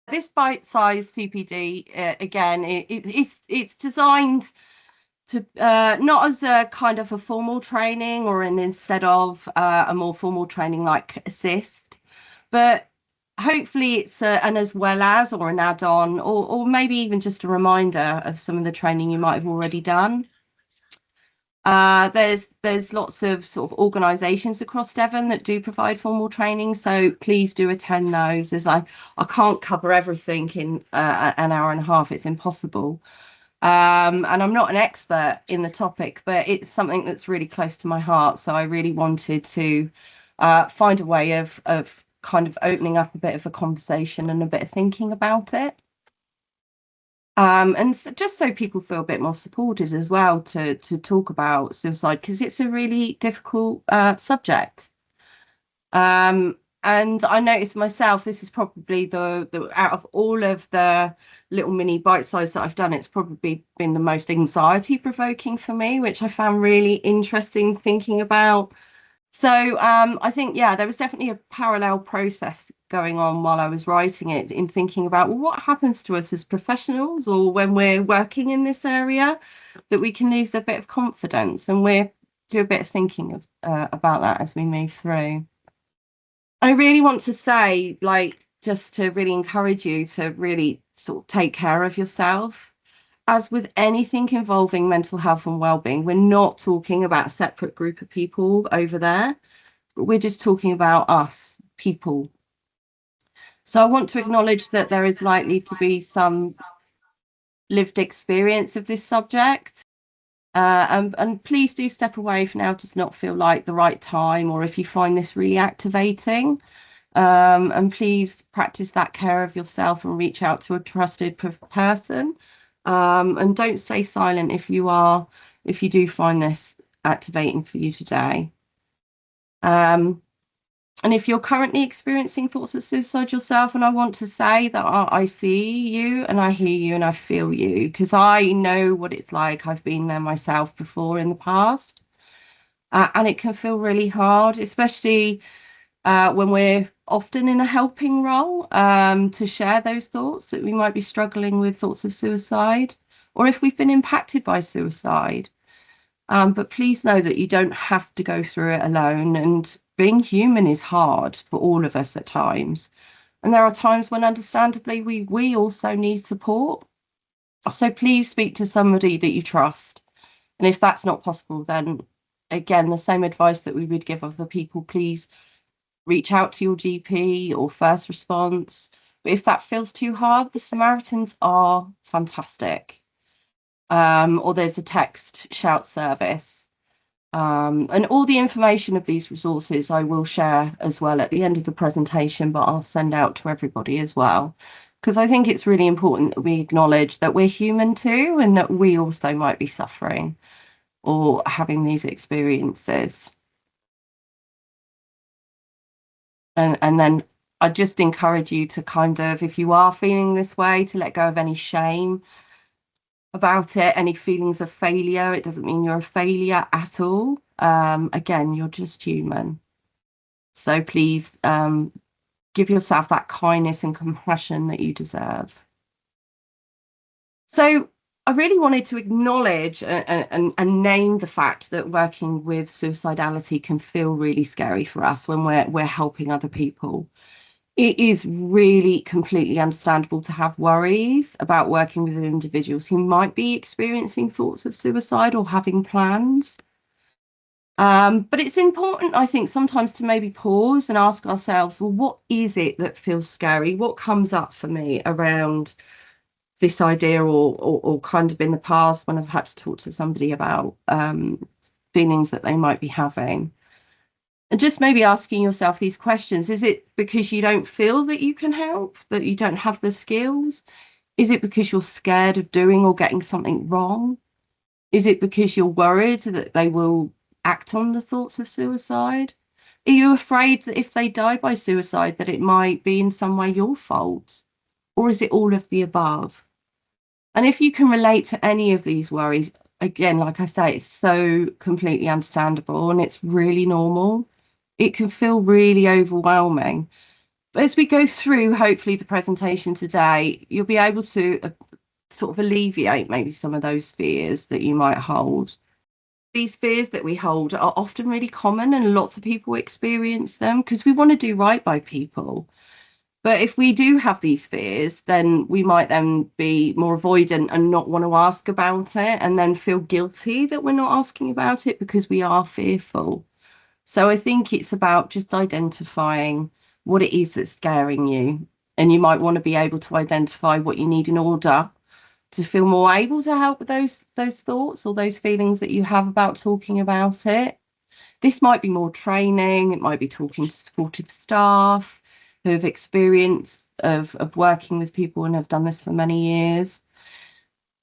This bite-sized CPD, again, it's designed to not as a kind of a formal training or an instead of a more formal training like assist, but hopefully it's an as well as or an add-on or maybe even just a reminder of some of the training you might have already done. There's lots of sort of organisations across Devon that do provide formal training, so please do attend those, as I can't cover everything in an hour and a half. It's impossible. And I'm not an expert in the topic, but it's something that's really close to my heart. So I really wanted to find a way of kind of opening up a bit of a conversation and a bit of thinking about it. And so, just so people feel a bit more supported as well to talk about suicide, because it's a really difficult subject. And I noticed myself, this is probably the out of all of the little mini bite size that I've done, it's probably been the most anxiety provoking for me, which I found really interesting thinking about. So I think, yeah, there was definitely a parallel process going on while I was writing it, in thinking about, well, what happens to us as professionals or when we're working in this area, that we can lose a bit of confidence, and we'll do a bit of thinking of about that as we move through. I really want to say, like, just to really encourage you to really sort of take care of yourself. As with anything involving mental health and well-being, we're not talking about a separate group of people over there, but we're just talking about us, people. So I want to acknowledge that there is likely to be some lived experience of this subject. And please do step away if now does not feel like the right time, or if you find this really activating. And please practice that care of yourself and reach out to a trusted person. And don't stay silent if you do find this activating for you today. And if you're currently experiencing thoughts of suicide yourself, and I want to say that I see you and I hear you and I feel you, because I know what it's like. I've been there myself before in the past. And it can feel really hard, especially when we're often in a helping role, to share those thoughts, that we might be struggling with thoughts of suicide, or if we've been impacted by suicide. But please know that you don't have to go through it alone, and being human is hard for all of us at times. And there are times when, understandably, we also need support. So please speak to somebody that you trust. And if that's not possible, then again, the same advice that we would give other people, please reach out to your GP or first response. But if that feels too hard, the Samaritans are fantastic. Or there's a text shout service. And all the information of these resources I will share as well at the end of the presentation, but I'll send out to everybody as well, because I think it's really important that we acknowledge that we're human too, and that we also might be suffering or having these experiences. And then I just encourage you to kind of, if you are feeling this way, to let go of any shame about it, any feelings of failure. It doesn't mean you're a failure at all. Again, you're just human. So please give yourself that kindness and compassion that you deserve. So I really wanted to acknowledge and name the fact that working with suicidality can feel really scary for us when we're helping other people. It is really completely understandable to have worries about working with individuals who might be experiencing thoughts of suicide or having plans. But it's important, I think, sometimes to maybe pause and ask ourselves, well, what is it that feels scary? What comes up for me around this idea, or kind of in the past when I've had to talk to somebody about feelings that they might be having? And just maybe asking yourself these questions. Is it because you don't feel that you can help, that you don't have the skills? Is it because you're scared of doing or getting something wrong? Is it because you're worried that they will act on the thoughts of suicide? Are you afraid that if they die by suicide, that it might be in some way your fault? Or is it all of the above? And if you can relate to any of these worries, again, like I say, it's so completely understandable and it's really normal. It can feel really overwhelming. But as we go through, hopefully, the presentation today, you'll be able to sort of alleviate maybe some of those fears that you might hold. These fears that we hold are often really common, and lots of people experience them because we want to do right by people. But if we do have these fears, then we might then be more avoidant and not want to ask about it, and then feel guilty that we're not asking about it because we are fearful. So I think it's about just identifying what it is that's scaring you. And you might want to be able to identify what you need in order to feel more able to help with those thoughts or those feelings that you have about talking about it. This might be more training, it might be talking to supportive staff who have experience of working with people and have done this for many years.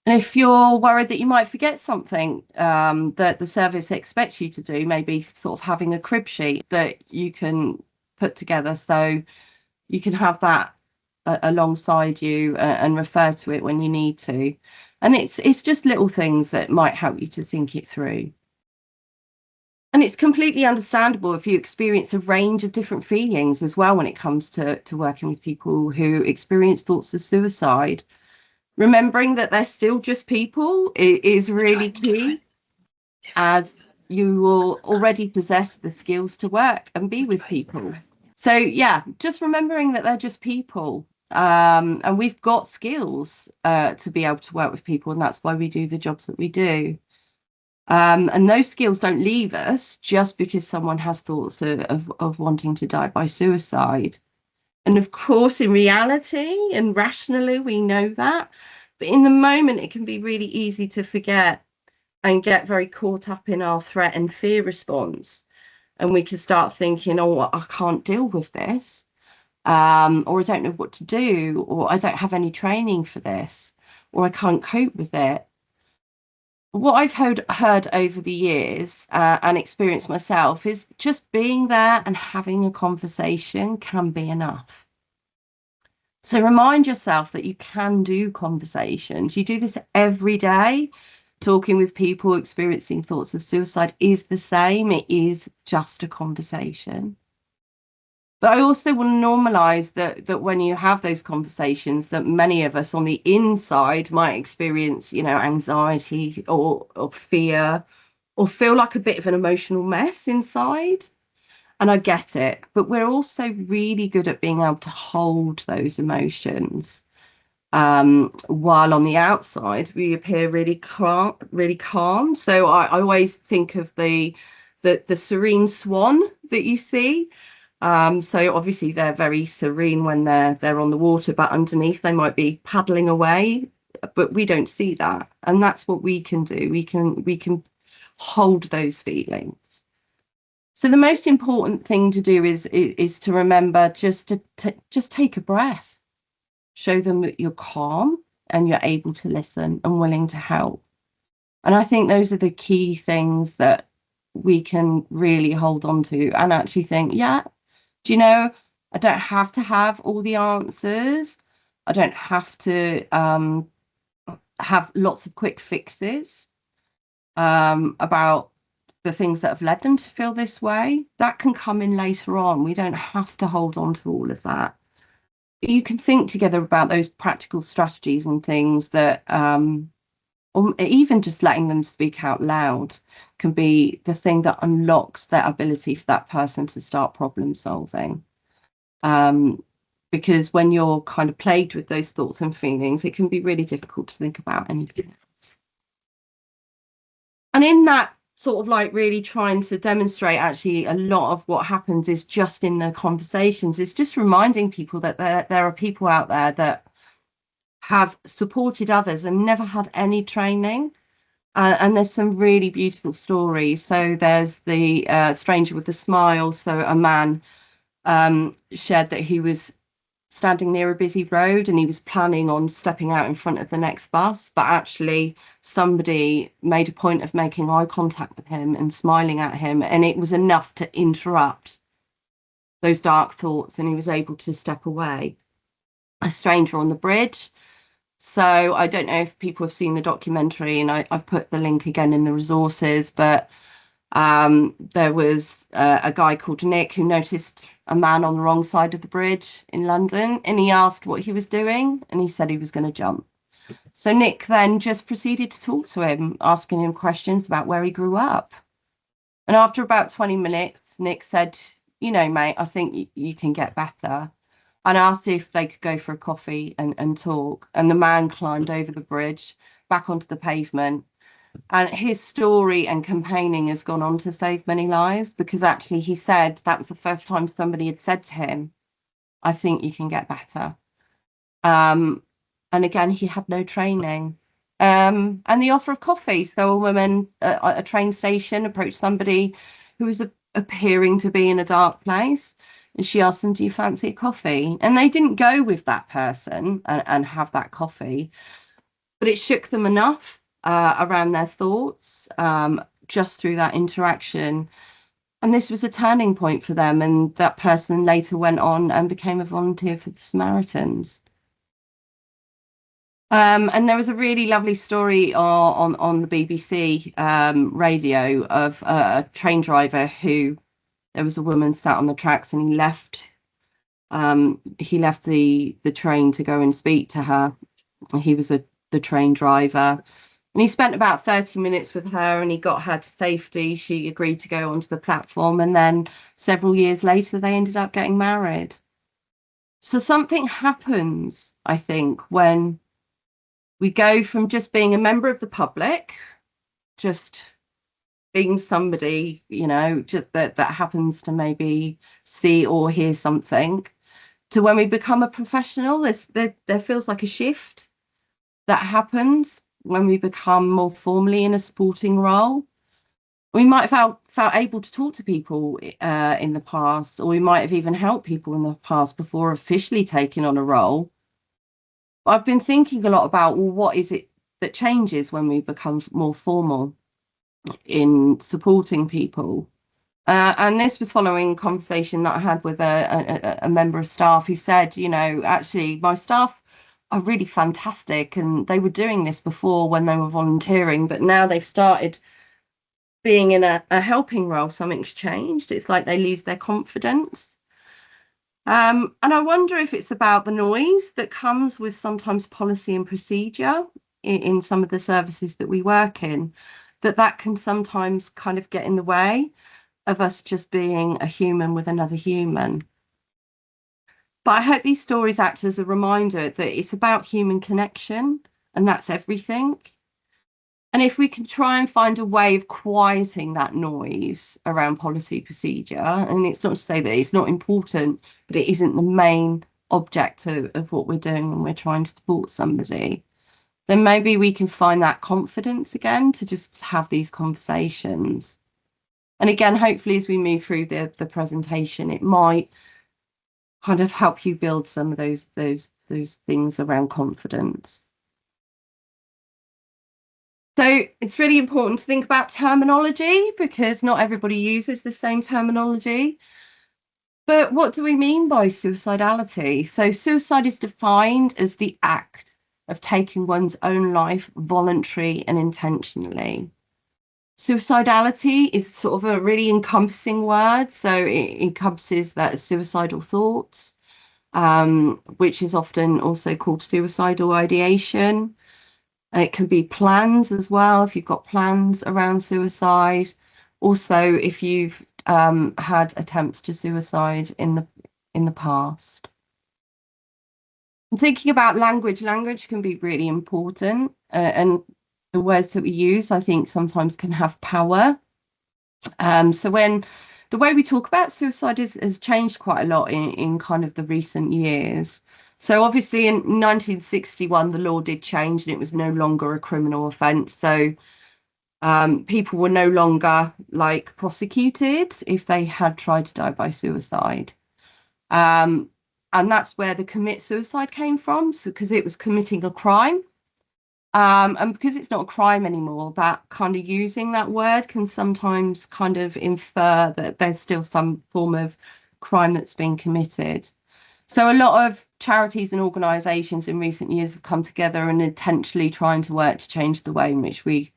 And if you're worried that you might forget something that the service expects you to do, maybe sort of having a crib sheet that you can put together so you can have that alongside you and refer to it when you need to. And it's just little things that might help you to think it through. And it's completely understandable if you experience a range of different feelings as well when it comes to working with people who experience thoughts of suicide. Remembering that they're still just people is really key, as you will already possess the skills to work and be with people. So yeah, just remembering that they're just people, and we've got skills to be able to work with people, and that's why we do the jobs that we do. And those skills don't leave us just because someone has thoughts of wanting to die by suicide. And of course, in reality and rationally, we know that. But in the moment, it can be really easy to forget and get very caught up in our threat and fear response. And we can start thinking, oh, I can't deal with this, or I don't know what to do, or I don't have any training for this, or I can't cope with it. What I've heard over the years and experienced myself is just being there and having a conversation can be enough. So remind yourself that you can do conversations. You do this every day. Talking with people experiencing thoughts of suicide is the same. It is just a conversation. But I also want to normalize that when you have those conversations, that many of us on the inside might experience, anxiety or fear, or feel like a bit of an emotional mess inside. And I get it, but we're also really good at being able to hold those emotions. While on the outside, we appear really calm, really calm. So I always think of the serene swan that you see. So obviously they're very serene when they're on the water, but underneath they might be paddling away, but we don't see that. And that's what we can do. We can hold those feelings. So the most important thing to do is to remember just to just take a breath. Show them that you're calm and you're able to listen and willing to help. And I think those are the key things that we can really hold on to and actually think, yeah, do you know, I don't have to have all the answers. I don't have to have lots of quick fixes about the things that have led them to feel this way. That can come in later on. We don't have to hold on to all of that. You can think together about those practical strategies and things that, or even just letting them speak out loud can be the thing that unlocks their ability for that person to start problem solving. Because when you're kind of plagued with those thoughts and feelings, it can be really difficult to think about anything else. And in that sort of like really trying to demonstrate, actually a lot of what happens is just in the conversations. It's just reminding people that there are people out there that have supported others and never had any training. And there's some really beautiful stories. So there's the stranger with the smile. So a man shared that he was standing near a busy road and he was planning on stepping out in front of the next bus, but actually somebody made a point of making eye contact with him and smiling at him, and it was enough to interrupt those dark thoughts, and he was able to step away. A stranger on the bridge. So I don't know if people have seen the documentary, and I've put the link again in the resources, but There was a guy called Nick who noticed a man on the wrong side of the bridge in London, and he asked what he was doing, and he said he was going to jump. So Nick then just proceeded to talk to him, asking him questions about where he grew up. And after about 20 minutes, Nick said, you know, mate, I think you can get better. And asked if they could go for a coffee and talk. And the man climbed over the bridge back onto the pavement. And his story and campaigning has gone on to save many lives, because actually he said that was the first time somebody had said to him, I think you can get better. And again, he had no training. And the offer of coffee. So a woman at a train station approached somebody who was appearing to be in a dark place. And she asked them, do you fancy a coffee? And they didn't go with that person and have that coffee. But it shook them enough around their thoughts just through that interaction. And this was a turning point for them. And that person later went on and became a volunteer for the Samaritans. And there was a really lovely story on the BBC radio of a train driver who, there was a woman sat on the tracks, and he left the train to go and speak to her. He was the train driver, and he spent about 30 minutes with her, and he got her to safety. She agreed to go onto the platform, and then several years later they ended up getting married. So something happens, I think, when we go from just being a member of the public, just being somebody, you know, just that happens to maybe see or hear something, to when we become a professional. There feels like a shift that happens when we become more formally in a supporting role. We might have felt able to talk to people in the past, or we might have even helped people in the past before officially taking on a role. I've been thinking a lot about, well, what is it that changes when we become more formal in supporting people? And this was following a conversation that I had with a member of staff who said, you know, actually, my staff are really fantastic, and they were doing this before when they were volunteering, but now they've started being in a helping role. Something's changed. It's like they lose their confidence. And I wonder if it's about the noise that comes with sometimes policy and procedure in some of the services that we work in, that can sometimes kind of get in the way of us just being a human with another human. But I hope these stories act as a reminder that it's about human connection, and that's everything. And if we can try and find a way of quieting that noise around policy procedure, and it's not to say that it's not important, but it isn't the main object of what we're doing when we're trying to support somebody, then maybe we can find that confidence again to just have these conversations. And again, hopefully, as we move through the presentation, it might kind of help you build some of those things around confidence. So it's really important to think about terminology, because not everybody uses the same terminology. But what do we mean by suicidality? So suicide is defined as the act of taking one's own life voluntarily and intentionally. Suicidality is sort of a really encompassing word. So it encompasses that suicidal thoughts, which is often also called suicidal ideation. It can be plans as well, if you've got plans around suicide. Also, if you've had attempts to suicide in the past. And thinking about language can be really important, and the words that we use, I think, sometimes can have power. So when the way we talk about suicide has changed quite a lot in kind of the recent years. So obviously in 1961, the law did change, and it was no longer a criminal offence. So people were no longer like prosecuted if they had tried to die by suicide. And that's where the commit suicide came from, so because it was committing a crime. And because it's not a crime anymore, that kind of using that word can sometimes kind of infer that there's still some form of crime that's been committed. So a lot of charities and organisations in recent years have come together and intentionally trying to work to change the way in which we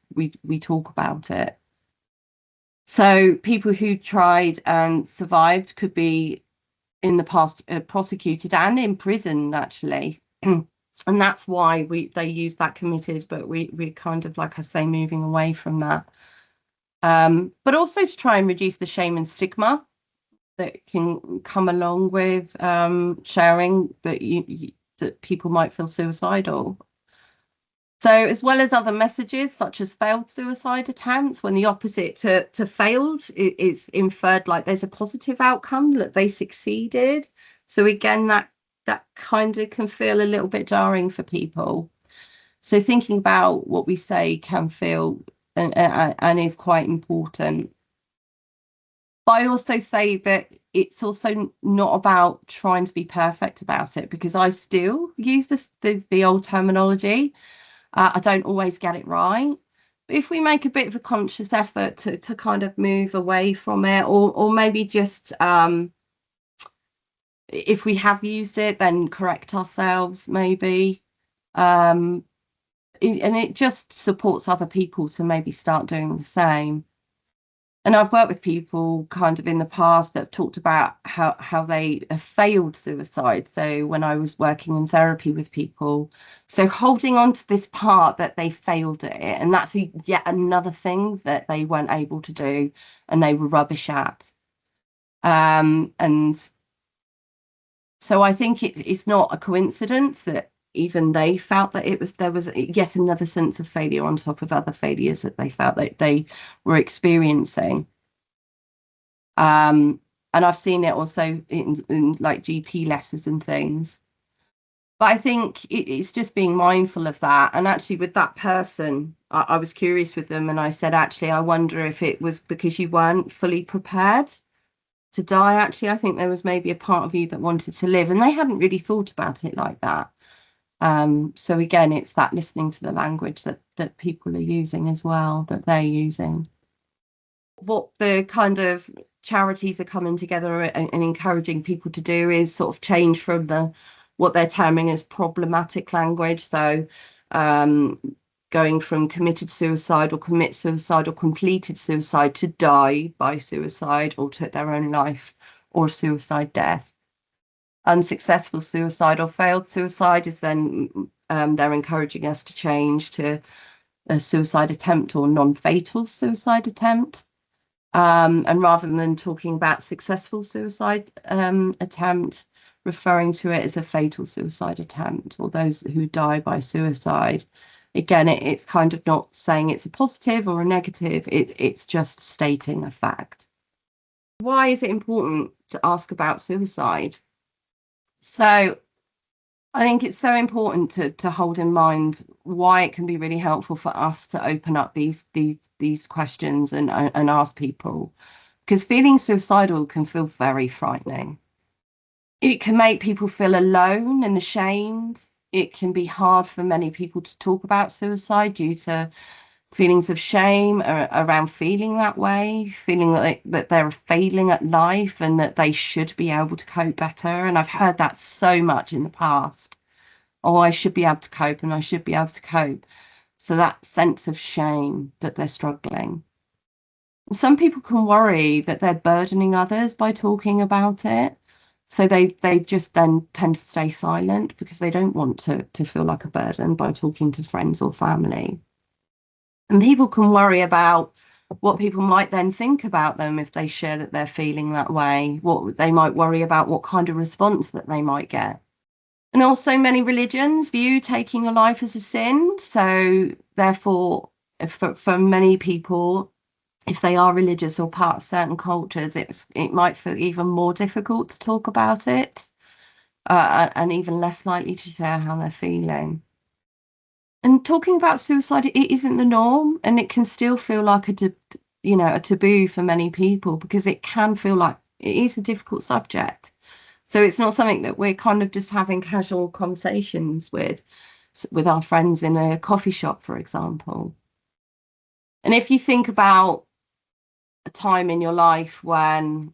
talk about it. So people who tried and survived could be in the past prosecuted and imprisoned, actually. And that's why they use that committed, but we kind of, like I say, moving away from that. But also to try and reduce the shame and stigma that can come along with sharing that that people might feel suicidal. So, as well as other messages such as failed suicide attempts, when the opposite to failed is inferred, like there's a positive outcome, that they succeeded. So again, that kind of can feel a little bit jarring for people. So thinking about what we say can feel and is quite important. But I also say that it's also not about trying to be perfect about it, because I still use the old terminology. I don't always get it right. But if we make a bit of a conscious effort to kind of move away from it, or maybe just if we have used it, then correct ourselves, maybe. And it just supports other people to maybe start doing the same. And I've worked with people kind of in the past that have talked about how they have failed suicide. So when I was working in therapy with people, so holding on to this part that they failed at it, and that's yet another thing that they weren't able to do and they were rubbish at. And so I think it's not a coincidence that even they felt that there was yet another sense of failure on top of other failures that they felt that they were experiencing. And I've seen it also in like GP letters and things. But I think it's just being mindful of that. And actually, with that person, I was curious with them, and I said, actually, I wonder if it was because you weren't fully prepared to die. Actually, I think there was maybe a part of you that wanted to live, and they hadn't really thought about it like that. So again, it's that listening to the language that people are using as well, that they're using. What the kind of charities are coming together and encouraging people to do is sort of change from what they're terming as problematic language. So going from committed suicide or commit suicide or completed suicide to die by suicide or took their own life or suicide death. Unsuccessful suicide or failed suicide is then they're encouraging us to change to a suicide attempt or non-fatal suicide attempt. And rather than talking about successful suicide attempt, referring to it as a fatal suicide attempt, or those who die by suicide. Again, it's kind of not saying it's a positive or a negative, it's just stating a fact. Why is it important to ask about suicide? So I think it's so important to hold in mind why it can be really helpful for us to open up these questions and ask people, because feeling suicidal can feel very frightening. It can make people feel alone and ashamed. It can be hard for many people to talk about suicide due to feelings of shame around feeling that way, feeling that they're failing at life and that they should be able to cope better. And I've heard that so much in the past. Oh, I should be able to cope and I should be able to cope. So that sense of shame that they're struggling. Some people can worry that they're burdening others by talking about it. So they just then tend to stay silent because they don't want to feel like a burden by talking to friends or family. And people can worry about what people might then think about them if they share that they're feeling that way. What they might worry about, what kind of response that they might get. And also many religions view taking your life as a sin. So therefore, for many people, if they are religious or part of certain cultures, it might feel even more difficult to talk about it, and even less likely to share how they're feeling. And talking about suicide, it isn't the norm, and it can still feel like a taboo for many people, because it can feel like it is a difficult subject. So it's not something that we're kind of just having casual conversations with our friends in a coffee shop, for example. And if you think about a time in your life when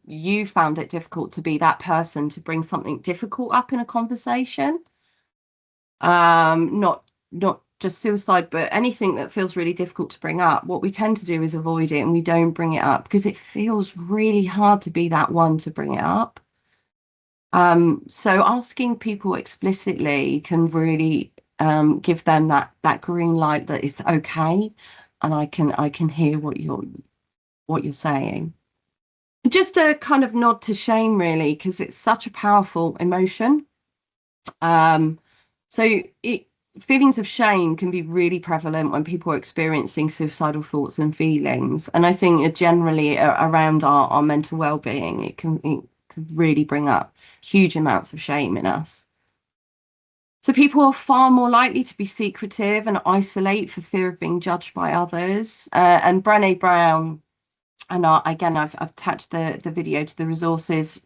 you found it difficult to be that person to bring something difficult up in a conversation, not just suicide, but anything that feels really difficult to bring up, what we tend to do is avoid it, and we don't bring it up because it feels really hard to be that one to bring it up. So asking people explicitly can really give them that green light that it's okay, and I can hear what you're saying. Just a kind of nod to shame, really, because it's such a powerful emotion. So feelings of shame can be really prevalent when people are experiencing suicidal thoughts and feelings. And I think generally around our mental well-being, it can really bring up huge amounts of shame in us. So people are far more likely to be secretive and isolate for fear of being judged by others. And Brené Brown, and again, I've attached the video to the resources,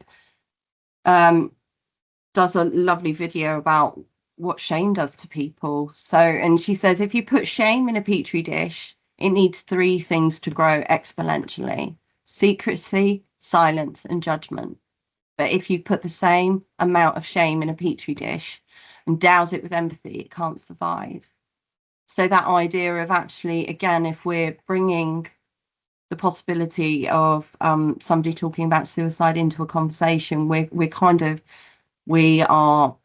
does a lovely video about what shame does to people. So, and she says, if you put shame in a petri dish, it needs 3 things to grow exponentially: secrecy, silence, and judgment. But if you put the same amount of shame in a petri dish and douse it with empathy, it can't survive. So that idea of actually, again, if we're bringing the possibility of somebody talking about suicide into a conversation, we are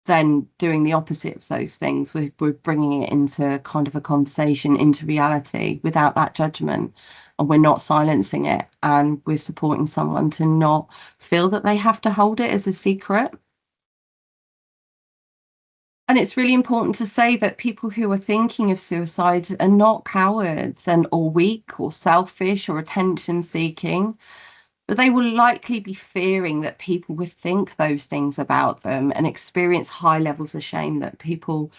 then doing the opposite of those things. We're bringing it into kind of a conversation, into reality, without that judgment, and we're not silencing it, and we're supporting someone to not feel that they have to hold it as a secret. And it's really important to say that people who are thinking of suicide are not cowards or weak or selfish or attention seeking, but they will likely be fearing that people would think those things about them and experience high levels of shame that people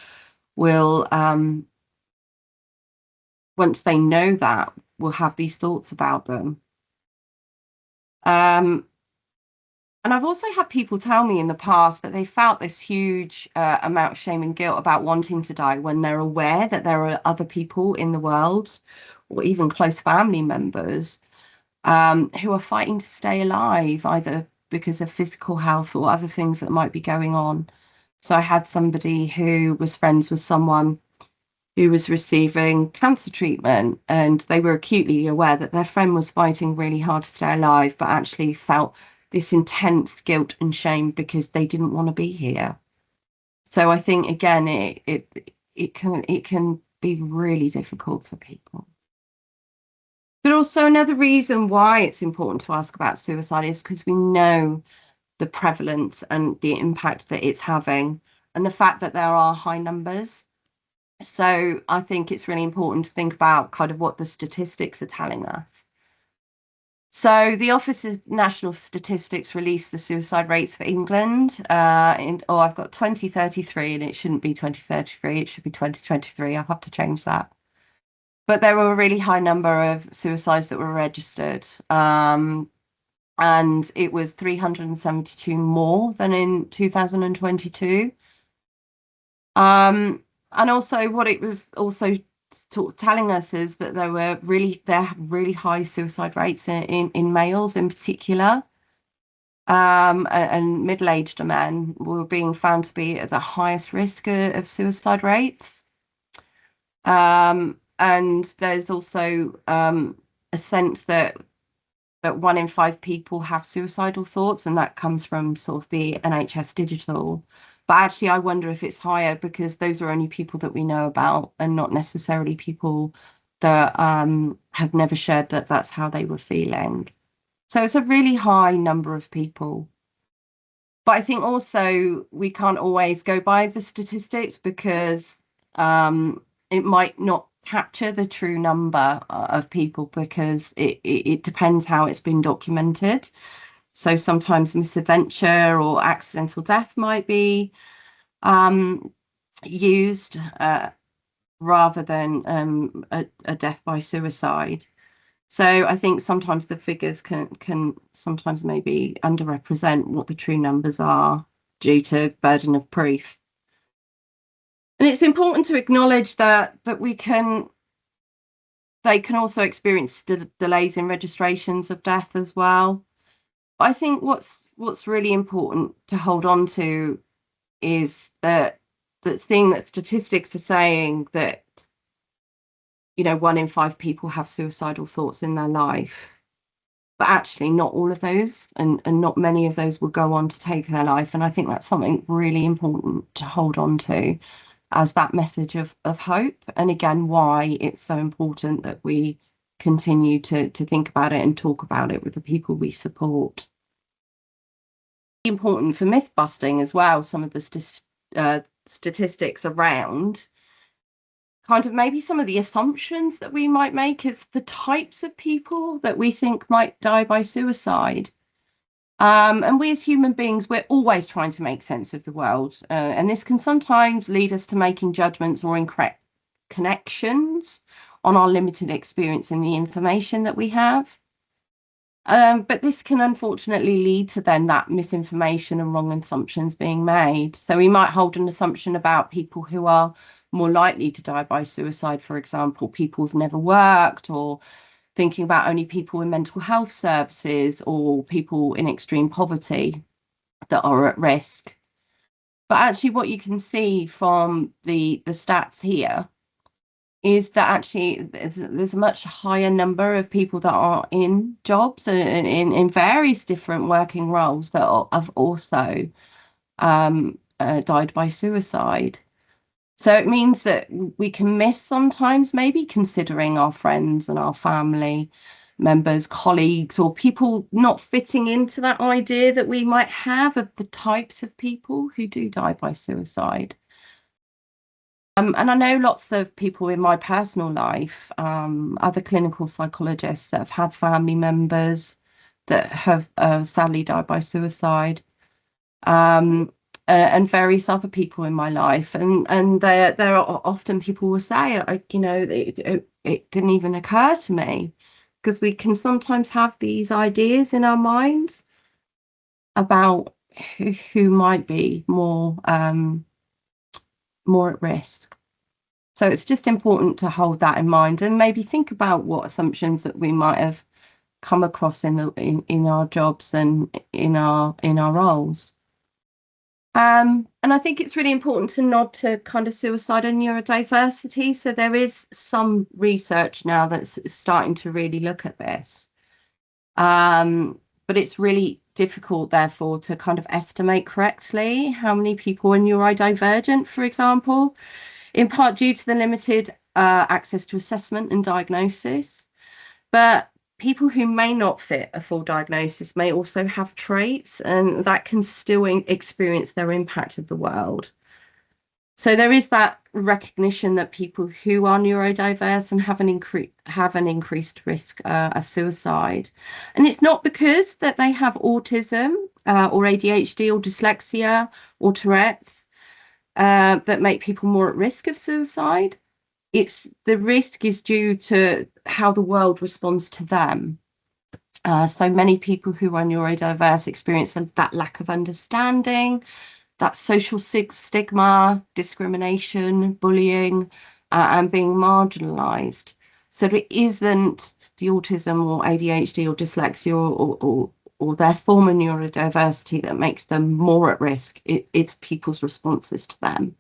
will, once they know that, will have these thoughts about them. And I've also had people tell me in the past that they felt this huge amount of shame and guilt about wanting to die when they're aware that there are other people in the world, or even close family members, who are fighting to stay alive, either because of physical health or other things that might be going on. So I had somebody who was friends with someone who was receiving cancer treatment, and they were acutely aware that their friend was fighting really hard to stay alive, but actually felt this intense guilt and shame because they didn't want to be here. So I think, again, it can be really difficult for people. But also another reason why it's important to ask about suicide is because we know the prevalence and the impact that it's having, and the fact that there are high numbers. So I think it's really important to think about kind of what the statistics are telling us. So the Office of National Statistics released the suicide rates for England. I've got 2033, and it shouldn't be 2033. It should be 2023. I'll have to change that. But there were a really high number of suicides that were registered. And it was 372 more than in 2022. And also what it was also telling us is that there were really high suicide rates in males in particular. And middle-aged men were being found to be at the highest risk of suicide rates. And there's also a sense that 1 in 5 people have suicidal thoughts, and that comes from sort of the NHS digital. But actually, I wonder if it's higher because those are only people that we know about, and not necessarily people that have never shared that that's how they were feeling. So it's a really high number of people. But I think also we can't always go by the statistics because it might not capture the true number of people, because it depends how it's been documented. So sometimes misadventure or accidental death might be used rather than a death by suicide. So I think sometimes the figures can sometimes maybe underrepresent what the true numbers are due to burden of proof. And it's important to acknowledge that they can also experience delays in registrations of death as well. But I think what's really important to hold on to is that seeing that statistics are saying that, 1 in 5 people have suicidal thoughts in their life, but actually not all of those, and not many of those will go on to take their life. And I think that's something really important to hold on to as that message of hope. And again, why it's so important that we continue to think about it and talk about it with the people we support. Important for myth busting as well, some of the statistics around kind of maybe some of the assumptions that we might make as the types of people that we think might die by suicide. And we as human beings, we're always trying to make sense of the world. And this can sometimes lead us to making judgments or incorrect connections on our limited experience in the information that we have. But this can unfortunately lead to then that misinformation and wrong assumptions being made. So we might hold an assumption about people who are more likely to die by suicide, for example, people who've never worked, or thinking about only people in mental health services or people in extreme poverty that are at risk. But actually what you can see from the stats here is that actually there's a much higher number of people that are in jobs and in various different working roles that have also died by suicide. So it means that we can miss sometimes maybe considering our friends and our family members, colleagues, or people not fitting into that idea that we might have of the types of people who do die by suicide. And I know lots of people in my personal life, other clinical psychologists that have had family members that have sadly died by suicide. And various other people in my life, and there are often people will say, it didn't even occur to me, because we can sometimes have these ideas in our minds about who might be more at risk. So it's just important to hold that in mind and maybe think about what assumptions that we might have come across in our jobs and in our roles. And I think it's really important to nod to kind of suicide and neurodiversity. So there is some research now that's starting to really look at this. But it's really difficult, therefore, to kind of estimate correctly how many people are neurodivergent, for example, in part due to the limited access to assessment and diagnosis. But people who may not fit a full diagnosis may also have traits, and that can still experience their impact of the world. So there is that recognition that people who are neurodiverse and have an increased risk of suicide. And it's not because that they have autism or ADHD or dyslexia or Tourette's that make people more at risk of suicide. It's the risk is due to how the world responds to them. So many people who are neurodiverse experience that lack of understanding, that social stigma, discrimination, bullying, and being marginalized. So it isn't the autism or ADHD or dyslexia or their form of neurodiversity that makes them more at risk. It's people's responses to them.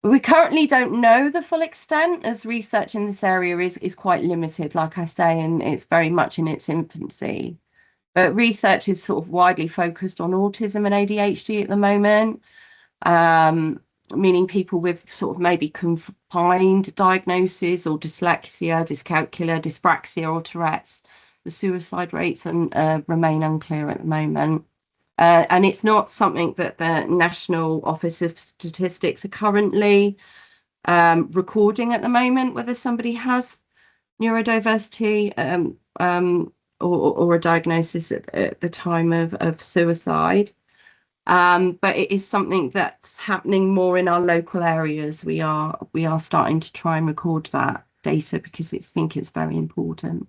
We currently don't know the full extent, as research in this area is quite limited, like I say, and it's very much in its infancy. But research is sort of widely focused on autism and ADHD at the moment, meaning people with sort of maybe confined diagnoses or dyslexia, dyscalculia, dyspraxia, or Tourette's. The suicide rates remain unclear at the moment. And it's not something that the National Office of Statistics are currently recording at the moment, whether somebody has neurodiversity or a diagnosis at the time of suicide. But it is something that's happening more in our local areas. We are starting to try and record that data because I think it's very important.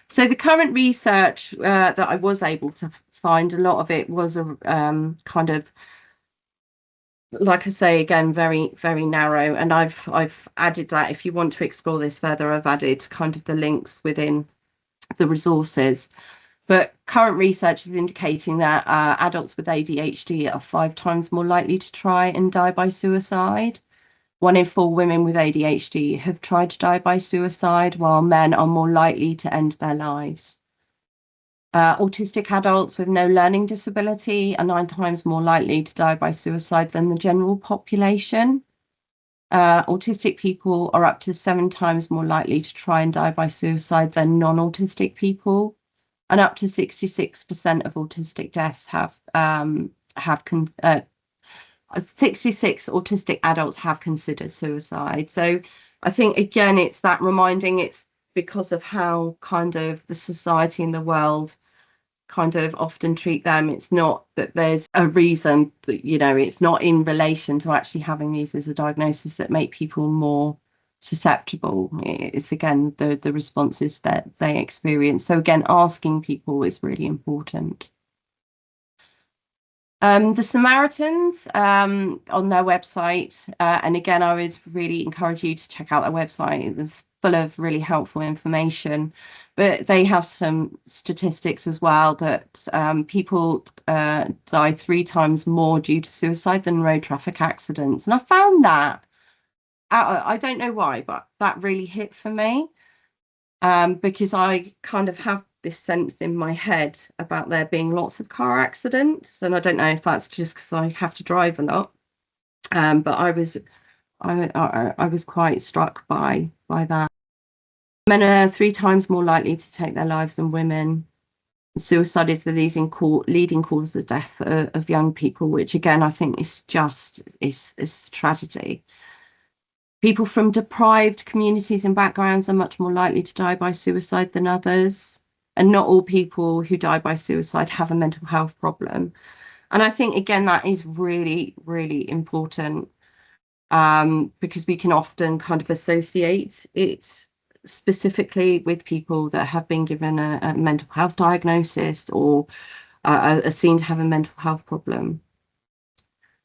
So the current research that I was able to find, a lot of it was a kind of, like I say, again, very, very narrow. And I've added that, if you want to explore this further, I've added kind of the links within the resources. But current research is indicating that adults with ADHD are 5 times more likely to try and die by suicide. 1 in 4 women with ADHD have tried to die by suicide, while men are more likely to end their lives. Autistic adults with no learning disability are 9 times more likely to die by suicide than the general population. Autistic people are up to 7 times more likely to try and die by suicide than non-autistic people, and up to 66% of autistic deaths have 66 autistic adults have considered suicide. So I think, again, it's that reminding, it's because of how kind of the society and the world kind of often treat them. It's not that there's a reason that, it's not in relation to actually having these as a diagnosis that make people more susceptible. It's, again, the responses that they experience. So again, asking people is really important. The Samaritans on their website, and again, I would really encourage you to check out their website. It's full of really helpful information, but they have some statistics as well that people die 3 times more due to suicide than road traffic accidents. And I found that, I don't know why, but that really hit for me, because I kind of have this sense in my head about there being lots of car accidents, and I don't know if that's just because I have to drive a lot, but I was quite struck by that. Men are 3 times more likely to take their lives than women. Suicide is the leading cause of death of young people, which again I think is tragedy. People from deprived communities and backgrounds are much more likely to die by suicide than others. And not all people who die by suicide have a mental health problem. And I think, again, that is really, really important, because we can often kind of associate it specifically with people that have been given a mental health diagnosis or are seen to have a mental health problem.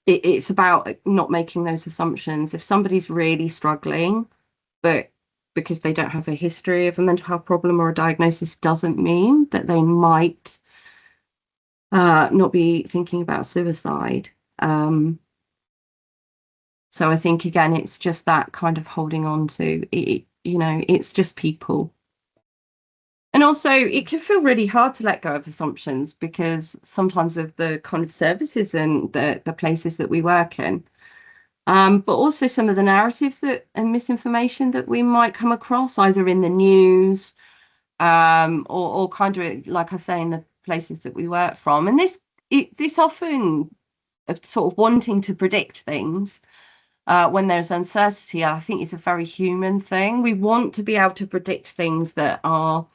It's about not making those assumptions. If somebody's really struggling, but because they don't have a history of a mental health problem or a diagnosis, doesn't mean that they might not be thinking about suicide. So I think, again, it's just that kind of holding on to it, it's just people. And also, it can feel really hard to let go of assumptions because sometimes of the kind of services and the places that we work in. But also some of the narratives and misinformation that we might come across either in the news, or kind of, like I say, in the places that we work from. And this often sort of wanting to predict things when there's uncertainty, I think, is a very human thing. We want to be able to predict things that are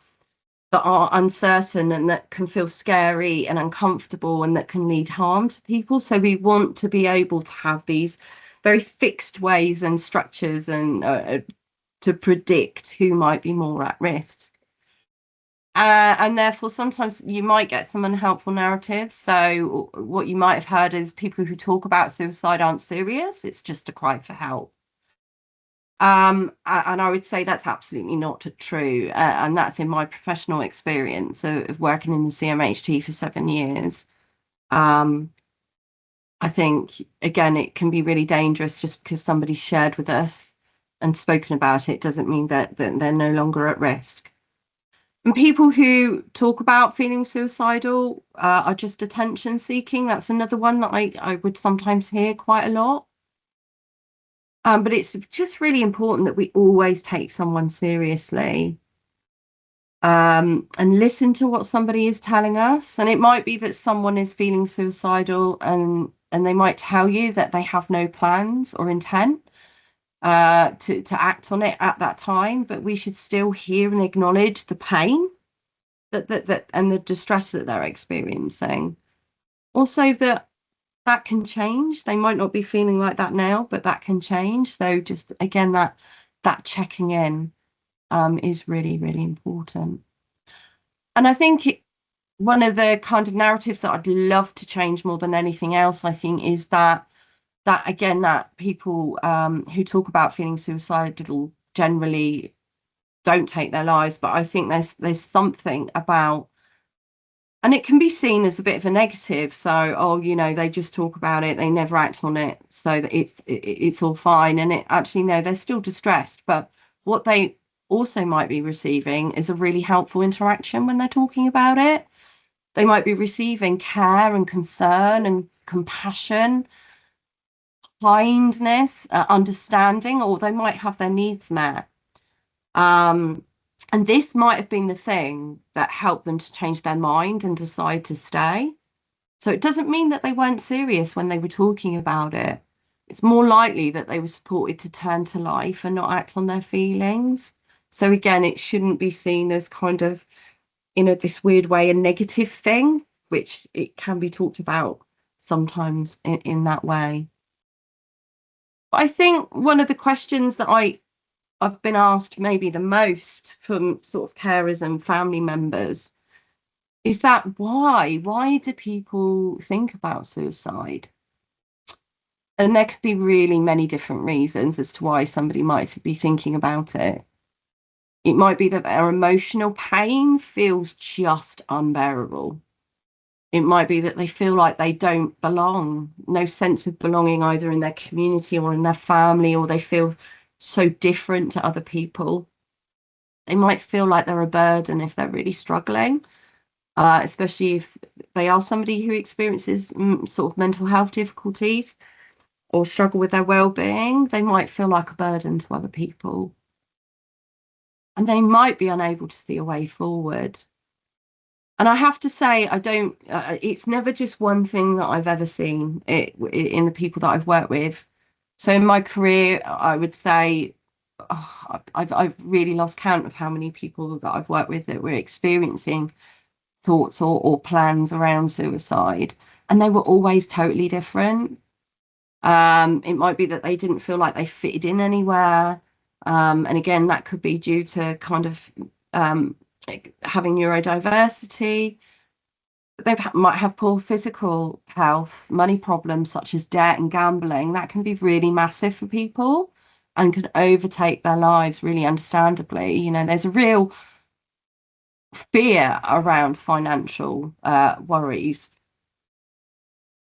uncertain and that can feel scary and uncomfortable and that can lead harm to people. So we want to be able to have these very fixed ways and structures and to predict who might be more at risk. And therefore, sometimes you might get some unhelpful narratives. So what you might have heard is people who talk about suicide aren't serious. It's just a cry for help. And I would say that's absolutely not true. And that's in my professional experience of working in the CMHT for 7 years. I think, again, it can be really dangerous. Just because somebody's shared with us and spoken about it doesn't mean that they're no longer at risk. And people who talk about feeling suicidal are just attention seeking. That's another one that I would sometimes hear quite a lot. But it's just really important that we always take someone seriously, and listen to what somebody is telling us. And it might be that someone is feeling suicidal and they might tell you that they have no plans or intent to act on it at that time, but we should still hear and acknowledge the pain that and the distress that they're experiencing. Also, that can change. They might not be feeling like that now, but that can change. So just, again, that checking in is really, really important. And I think one of the kind of narratives that I'd love to change more than anything else, I think, is that again, that people who talk about feeling suicidal generally don't take their lives. But I think there's something about And it can be seen as a bit of a negative. So, oh, they just talk about it, they never act on it, so that it's all fine. And it actually, no, they're still distressed. But what they also might be receiving is a really helpful interaction when they're talking about it. They might be receiving care and concern and compassion, kindness, understanding, or they might have their needs met. And this might have been the thing that helped them to change their mind and decide to stay. So it doesn't mean that they weren't serious when they were talking about it. It's more likely that they were supported to turn to life and not act on their feelings. So again, it shouldn't be seen as kind of, this weird way, a negative thing, which it can be talked about sometimes in that way. But I think one of the questions that I've been asked maybe the most from sort of carers and family members is that why do people think about suicide? And there could be really many different reasons as to why somebody might be thinking about it. It might be that their emotional pain feels just unbearable. It might be that they feel like they don't belong, no sense of belonging either in their community or in their family, or they feel so different to other people. They might feel like they're a burden if they're really struggling, especially if they are somebody who experiences sort of mental health difficulties or struggle with their well-being. They might feel like a burden to other people. And they might be unable to see a way forward. And I have to say, it's never just one thing that I've ever seen in the people that I've worked with. So in my career, I would say I've really lost count of how many people that I've worked with that were experiencing thoughts or plans around suicide, and they were always totally different. It might be that they didn't feel like they fitted in anywhere. And again, that could be due to kind of having neurodiversity. They might have poor physical health, money problems such as debt and gambling. That can be really massive for people and can overtake their lives really understandably. There's a real fear around financial worries.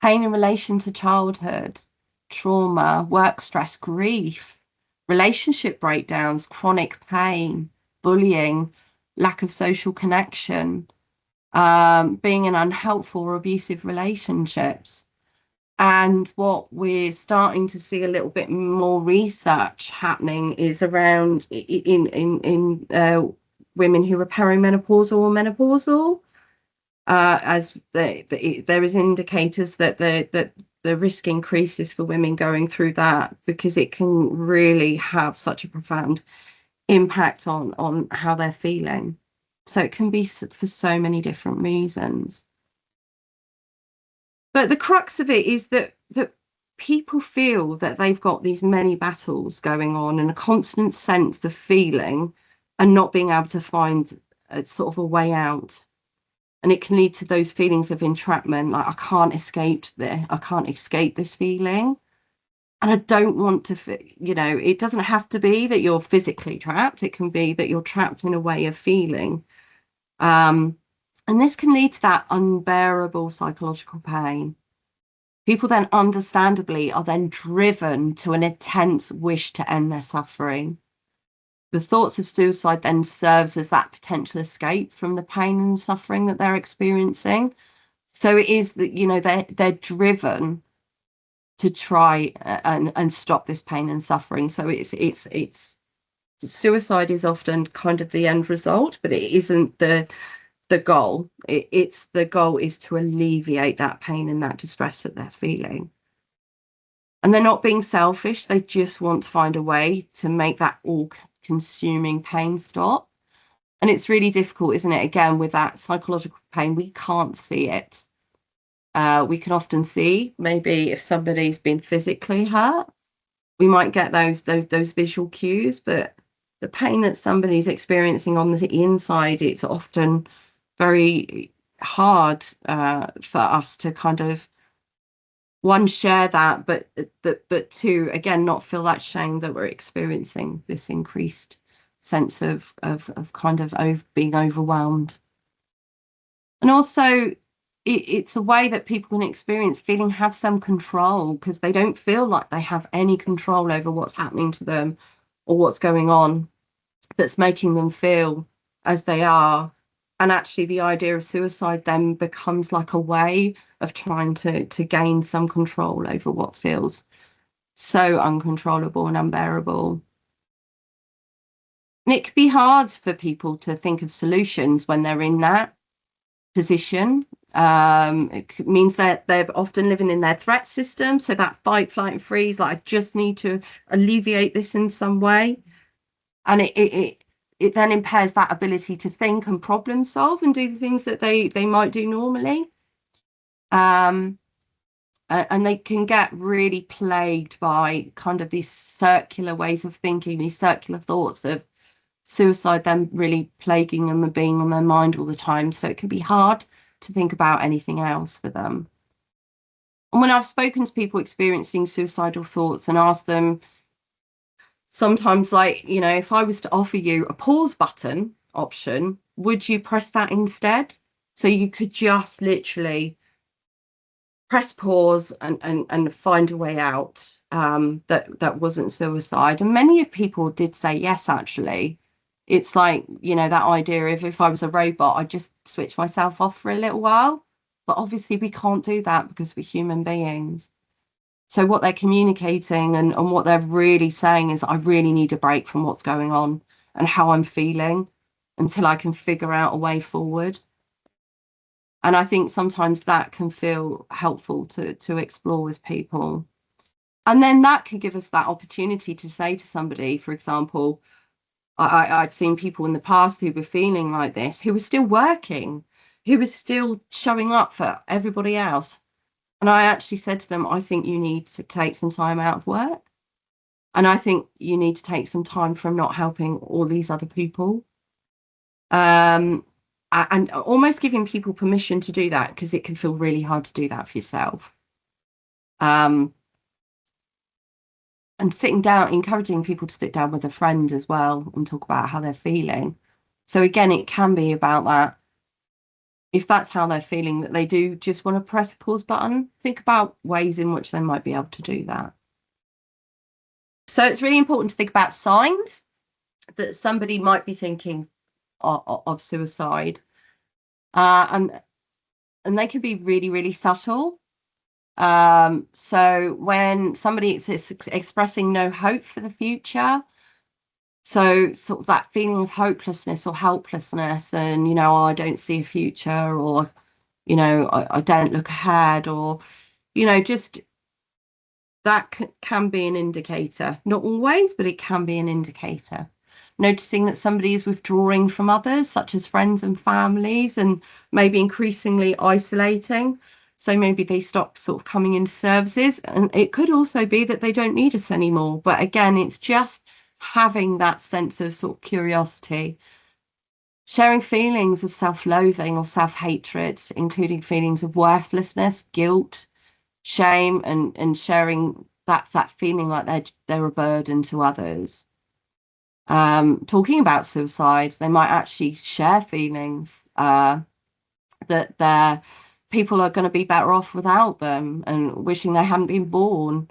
Pain in relation to childhood, trauma, work stress, grief, relationship breakdowns, chronic pain, bullying, lack of social connection, being in unhelpful or abusive relationships. And what we're starting to see a little bit more research happening is around in women who are perimenopausal or menopausal, as there is indicators that the risk increases for women going through that, because it can really have such a profound impact on how they're feeling. So it can be for so many different reasons. But the crux of it is that people feel that they've got these many battles going on and a constant sense of feeling and not being able to find a sort of a way out. And it can lead to those feelings of entrapment, like I can't escape this feeling. And I don't want to, it doesn't have to be that you're physically trapped. It can be that you're trapped in a way of feeling. And this can lead to that unbearable psychological pain. People then understandably are then driven to an intense wish to end their suffering. The thoughts of suicide then serves as that potential escape from the pain and suffering that they're experiencing. So it is that, they're driven to try and stop this pain and suffering. So it's suicide is often kind of the end result, but it isn't the goal. It's the goal is to alleviate that pain and that distress that they're feeling. And they're not being selfish. They just want to find a way to make that all-consuming pain stop. And it's really difficult, isn't it? Again, with that psychological pain, we can't see it. We can often see maybe if somebody's been physically hurt, we might get those visual cues, but the pain that somebody's experiencing on the inside, it's often very hard for us to kind of share that, but two, again, not feel that shame that we're experiencing this increased sense of kind of being overwhelmed. And also, it's a way that people can experience feeling have some control, because they don't feel like they have any control over what's happening to them or what's going on that's making them feel as they are. And actually, the idea of suicide then becomes like a way of trying to gain some control over what feels so uncontrollable and unbearable. And it can be hard for people to think of solutions when they're in that position. It means that they're often living in their threat system. So that fight, flight, and freeze, like, I just need to alleviate this in some way. And it then impairs that ability to think and problem solve and do the things that they might do normally. And they can get really plagued by kind of these circular ways of thinking, these circular thoughts of suicide, then really plaguing them and being on their mind all the time. So it can be hard to think about anything else for them. And when I've spoken to people experiencing suicidal thoughts and asked them, sometimes, like, if I was to offer you a pause button option, would you press that instead? So you could just literally press pause and find a way out, that wasn't suicide. And many of people did say yes, actually. It's like, that idea of, if I was a robot, I'd just switch myself off for a little while. But obviously we can't do that because we're human beings. So what they're communicating and what they're really saying is, I really need a break from what's going on and how I'm feeling until I can figure out a way forward. And I think sometimes that can feel helpful to explore with people. And then that can give us that opportunity to say to somebody, for example, I've seen people in the past who were feeling like this, who were still working, who were still showing up for everybody else. And I actually said to them, I think you need to take some time out of work. And I think you need to take some time from not helping all these other people. And almost giving people permission to do that, because it can feel really hard to do that for yourself. And sitting down, encouraging people to sit down with a friend as well and talk about how they're feeling. So again, it can be about that. If that's how they're feeling, that they do just want to press a pause button, think about ways in which they might be able to do that. So it's really important to think about signs that somebody might be thinking of suicide. And they can be really, really subtle. So when somebody is expressing no hope for the future, so sort of that feeling of hopelessness or helplessness, and I don't see a future, or I don't look ahead, or just that can be an indicator. Not always, but it can be an indicator. Noticing that somebody is withdrawing from others, such as friends and families, and maybe increasingly isolating. So maybe they stop sort of coming into services. And it could also be that they don't need us anymore. But again, it's just having that sense of sort of curiosity. Sharing feelings of self-loathing or self-hatred, including feelings of worthlessness, guilt, shame, and sharing that feeling like they're a burden to others. Talking about suicide, they might actually share feelings that their people are going to be better off without them, and wishing they hadn't been born,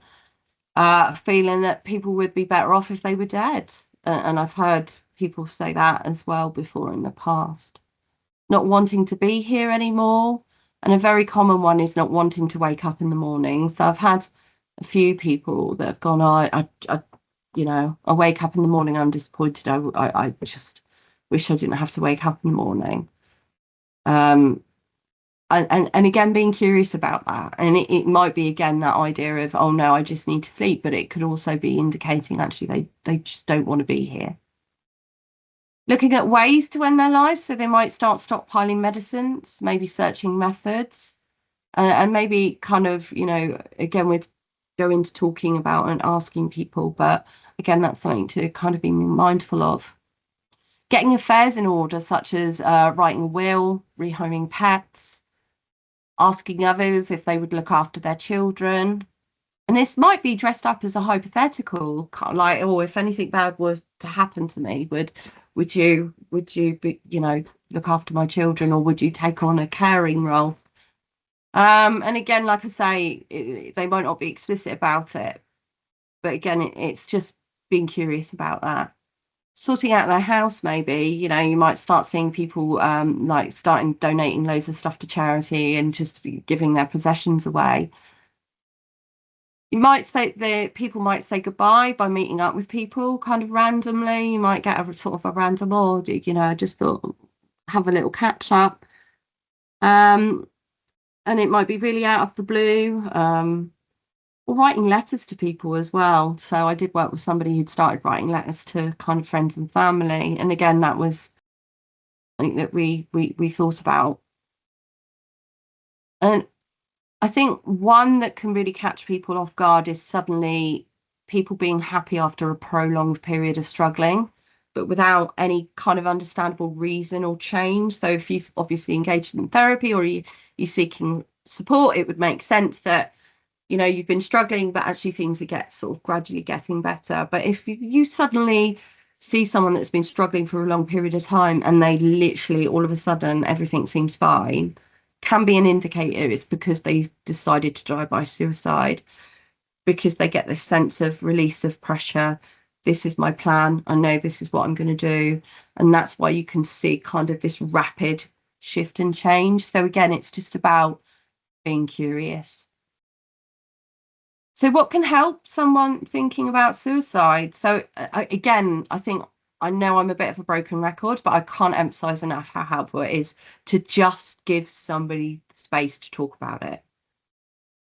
feeling that people would be better off if they were dead. And I've heard people say that as well before in the past. Not wanting to be here anymore. And a very common one is not wanting to wake up in the morning. So I've had a few people that have gone, I wake up in the morning, I'm disappointed. I just wish I didn't have to wake up in the morning. And again, being curious about that. And it might be, again, that idea of, oh no, I just need to sleep. But it could also be indicating actually they just don't want to be here. Looking at ways to end their lives. So they might start stockpiling medicines, maybe searching methods, and maybe kind of, again, we'd go into talking about and asking people, but again, that's something to kind of be mindful of. Getting affairs in order, such as writing a will, rehoming pets, asking others if they would look after their children. And this might be dressed up as a hypothetical, like, oh, if anything bad were to happen to me, would would you be, look after my children, or would you take on a caring role? And again, like I say, they might not be explicit about it, but again, it's just being curious about that. Sorting out their house, maybe, you might start seeing people like starting donating loads of stuff to charity and just giving their possessions away. You might say the people might say goodbye by meeting up with people kind of randomly. You might get a sort of a random, I just thought have a little catch up. And it might be really out of the blue. Or writing letters to people as well. So I did work with somebody who'd started writing letters to kind of friends and family. And again, that was something that we thought about. And I think one that can really catch people off guard is suddenly people being happy after a prolonged period of struggling, but without any kind of understandable reason or change. So if you've obviously engaged in therapy, or you're seeking support, it would make sense that you've been struggling, but actually things are sort of gradually getting better. But if you suddenly see someone that's been struggling for a long period of time and they literally all of a sudden everything seems fine, can be an indicator it's because they've decided to die by suicide, because they get this sense of release of pressure. This is my plan. I know this is what I'm going to do. And that's why you can see kind of this rapid shift and change. So again, it's just about being curious. So what can help someone thinking about suicide? So again, I know I'm a bit of a broken record, but I can't emphasize enough how helpful it is to just give somebody space to talk about it,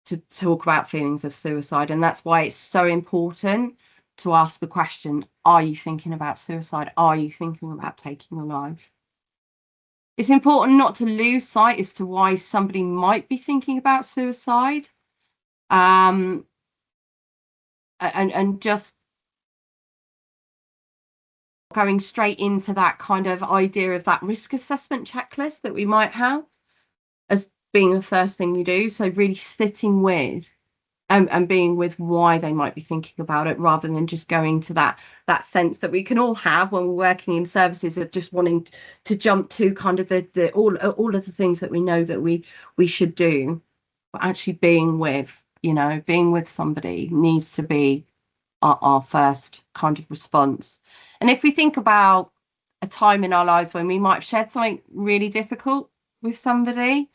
to talk about feelings of suicide. And that's why it's so important to ask the question, are you thinking about suicide? Are you thinking about taking your life? It's important not to lose sight as to why somebody might be thinking about suicide. And just going straight into that kind of idea of that risk assessment checklist that we might have as being the first thing you do. So really sitting with and being with why they might be thinking about it, rather than just going to that sense that we can all have when we're working in services of just wanting to jump to kind of the all of the things that we know that we should do. But actually being with somebody needs to be our first kind of response. And if we think about a time in our lives when we might have shared something really difficult with somebody,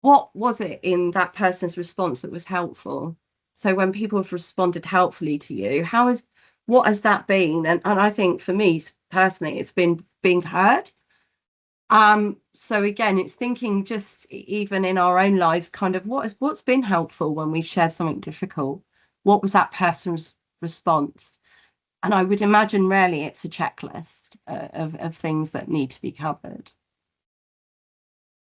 what was it in that person's response that was helpful? So when people have responded helpfully to you, what has that been? And I think for me personally, it's been being heard. So again, it's thinking just even in our own lives, kind of what's been helpful when we've shared something difficult. What was that person's response? And I would imagine rarely it's a checklist of things that need to be covered.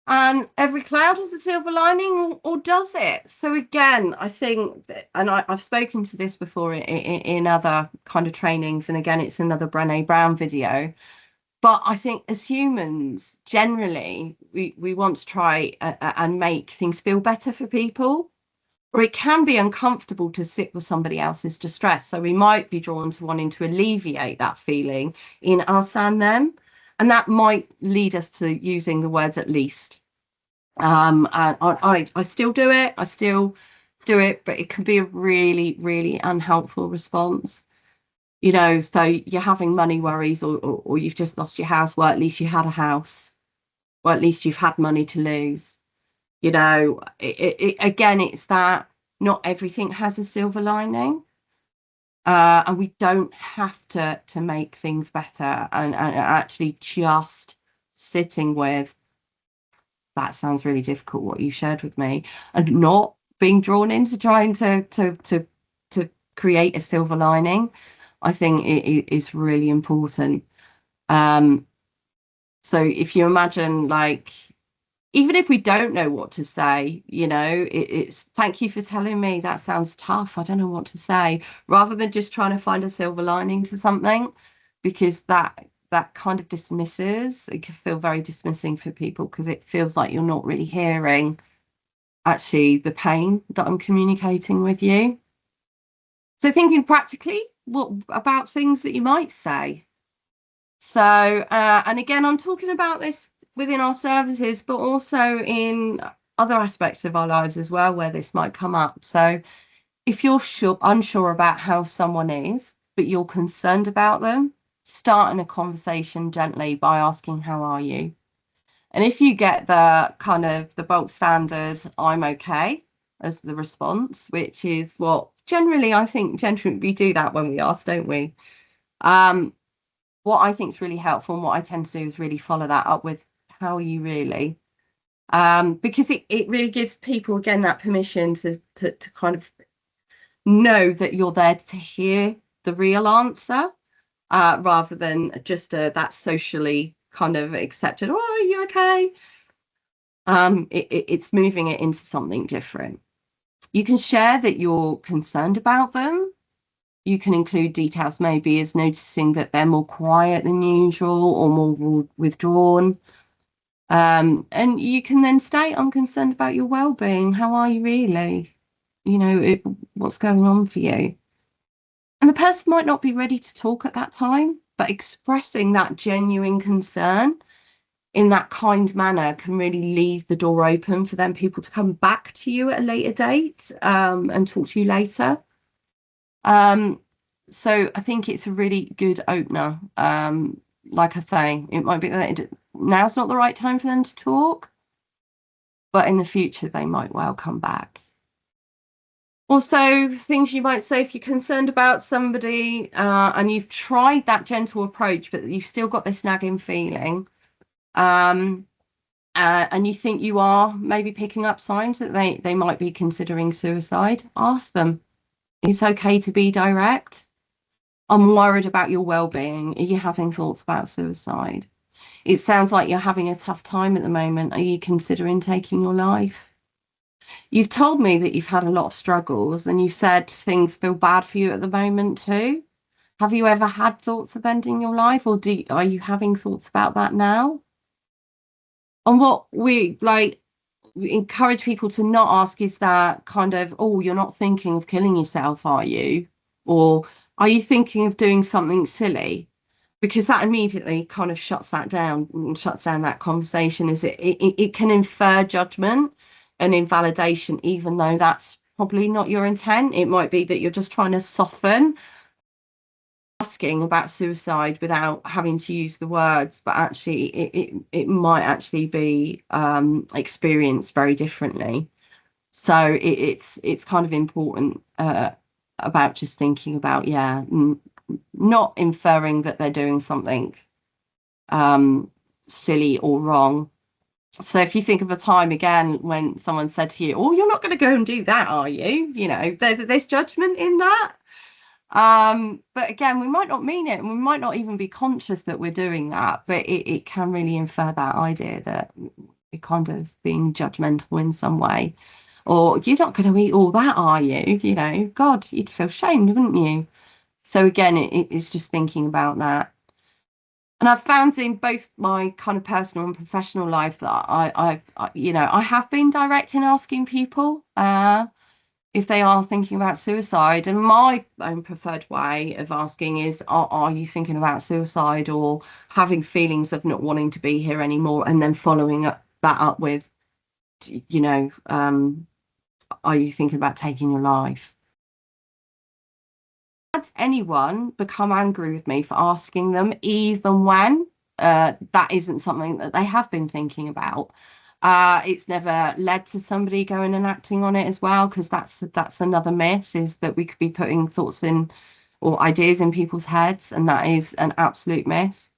And every cloud has a silver lining, or does it? So again, I think that, and I've spoken to this before in other kind of trainings, and again, it's another Brené Brown video. But I think as humans, generally, we want to try and make things feel better for people. Or it can be uncomfortable to sit with somebody else's distress. So we might be drawn to wanting to alleviate that feeling in us and them. And that might lead us to using the words at least. And I still do it. But it can be a really, really unhelpful response. So you're having money worries, or you've just lost your house. Well, at least you had a house. Or at least you've had money to lose. Again, it's that not everything has a silver lining, and we don't have to make things better. And actually just sitting with, that sounds really difficult what you shared with me, and not being drawn into trying to create a silver lining, I think it is really important. So if you imagine, like, even if we don't know what to say, it's thank you for telling me, that sounds tough, I don't know what to say, rather than just trying to find a silver lining to something, because that kind of dismisses. It can feel very dismissing for people, because it feels like you're not really hearing actually the pain that I'm communicating with you. So thinking practically, what about things that you might say? So, and again, I'm talking about this within our services, but also in other aspects of our lives as well, where this might come up. So if you're unsure about how someone is, but you're concerned about them, starting a conversation gently by asking, how are you? And if you get the kind of the bulk standard, I'm okay, as the response, which is what generally I think generally we do that when we ask, don't we? What I think is really helpful and what I tend to do is really follow that up with, how are you really? Because it really gives people again that permission to kind of know that you're there to hear the real answer, rather than just that socially kind of accepted, oh, are you okay? It's moving it into something different. You can share that you're concerned about them. You can include details maybe as noticing that they're more quiet than usual or more withdrawn. And you can then state, I'm concerned about your well-being. How are you really? You know, what's going on for you? And the person might not be ready to talk at that time, but expressing that genuine concern in that kind manner can really leave the door open for them people to come back to you at a later date, and talk to you later. So I think it's a really good opener. Like I say, it might be that now's not the right time for them to talk, but in the future they might well come back. Also, things you might say if you're concerned about somebody, and you've tried that gentle approach, but you've still got this nagging feeling, and you think you are maybe picking up signs that they might be considering suicide, ask them. It's okay to be direct. I'm worried about your well-being. Are you having thoughts about suicide? It sounds like you're having a tough time at the moment. Are you considering taking your life? You've told me that you've had a lot of struggles, and you said things feel bad for you at the moment too. Have you ever had thoughts of ending your life, or are you having thoughts about that now? And what we encourage people to not ask is that kind of, oh, you're not thinking of killing yourself, are you? Or are you thinking of doing something silly? Because that immediately kind of shuts that down and shuts down that conversation. Is it can infer judgment and invalidation, even though that's probably not your intent. It might be that you're just trying to soften asking about suicide without having to use the words, but actually it might actually be experienced very differently. So it's kind of important, about just thinking about, yeah, not inferring that they're doing something silly or wrong. So if you think of a time again when someone said to you, oh, you're not going to go and do that, are you? You know, there's judgment in that. But again, we might not mean it, and we might not even be conscious that we're doing that, but it can really infer that idea that we're kind of being judgmental in some way. Or, you're not going to eat all that, are you? You know, God, you'd feel shamed, wouldn't you? So again, it's just thinking about that. And I've found in both my kind of personal and professional life that I have been direct in asking people, if they are thinking about suicide. And my own preferred way of asking is, are you thinking about suicide or having feelings of not wanting to be here anymore? And then following that up with, you know, are you thinking about taking your life? Has anyone become angry with me for asking them, even when that isn't something that they have been thinking about? It's never led to somebody going and acting on it as well, because that's another myth, is that we could be putting thoughts in or ideas in people's heads, and that is an absolute myth.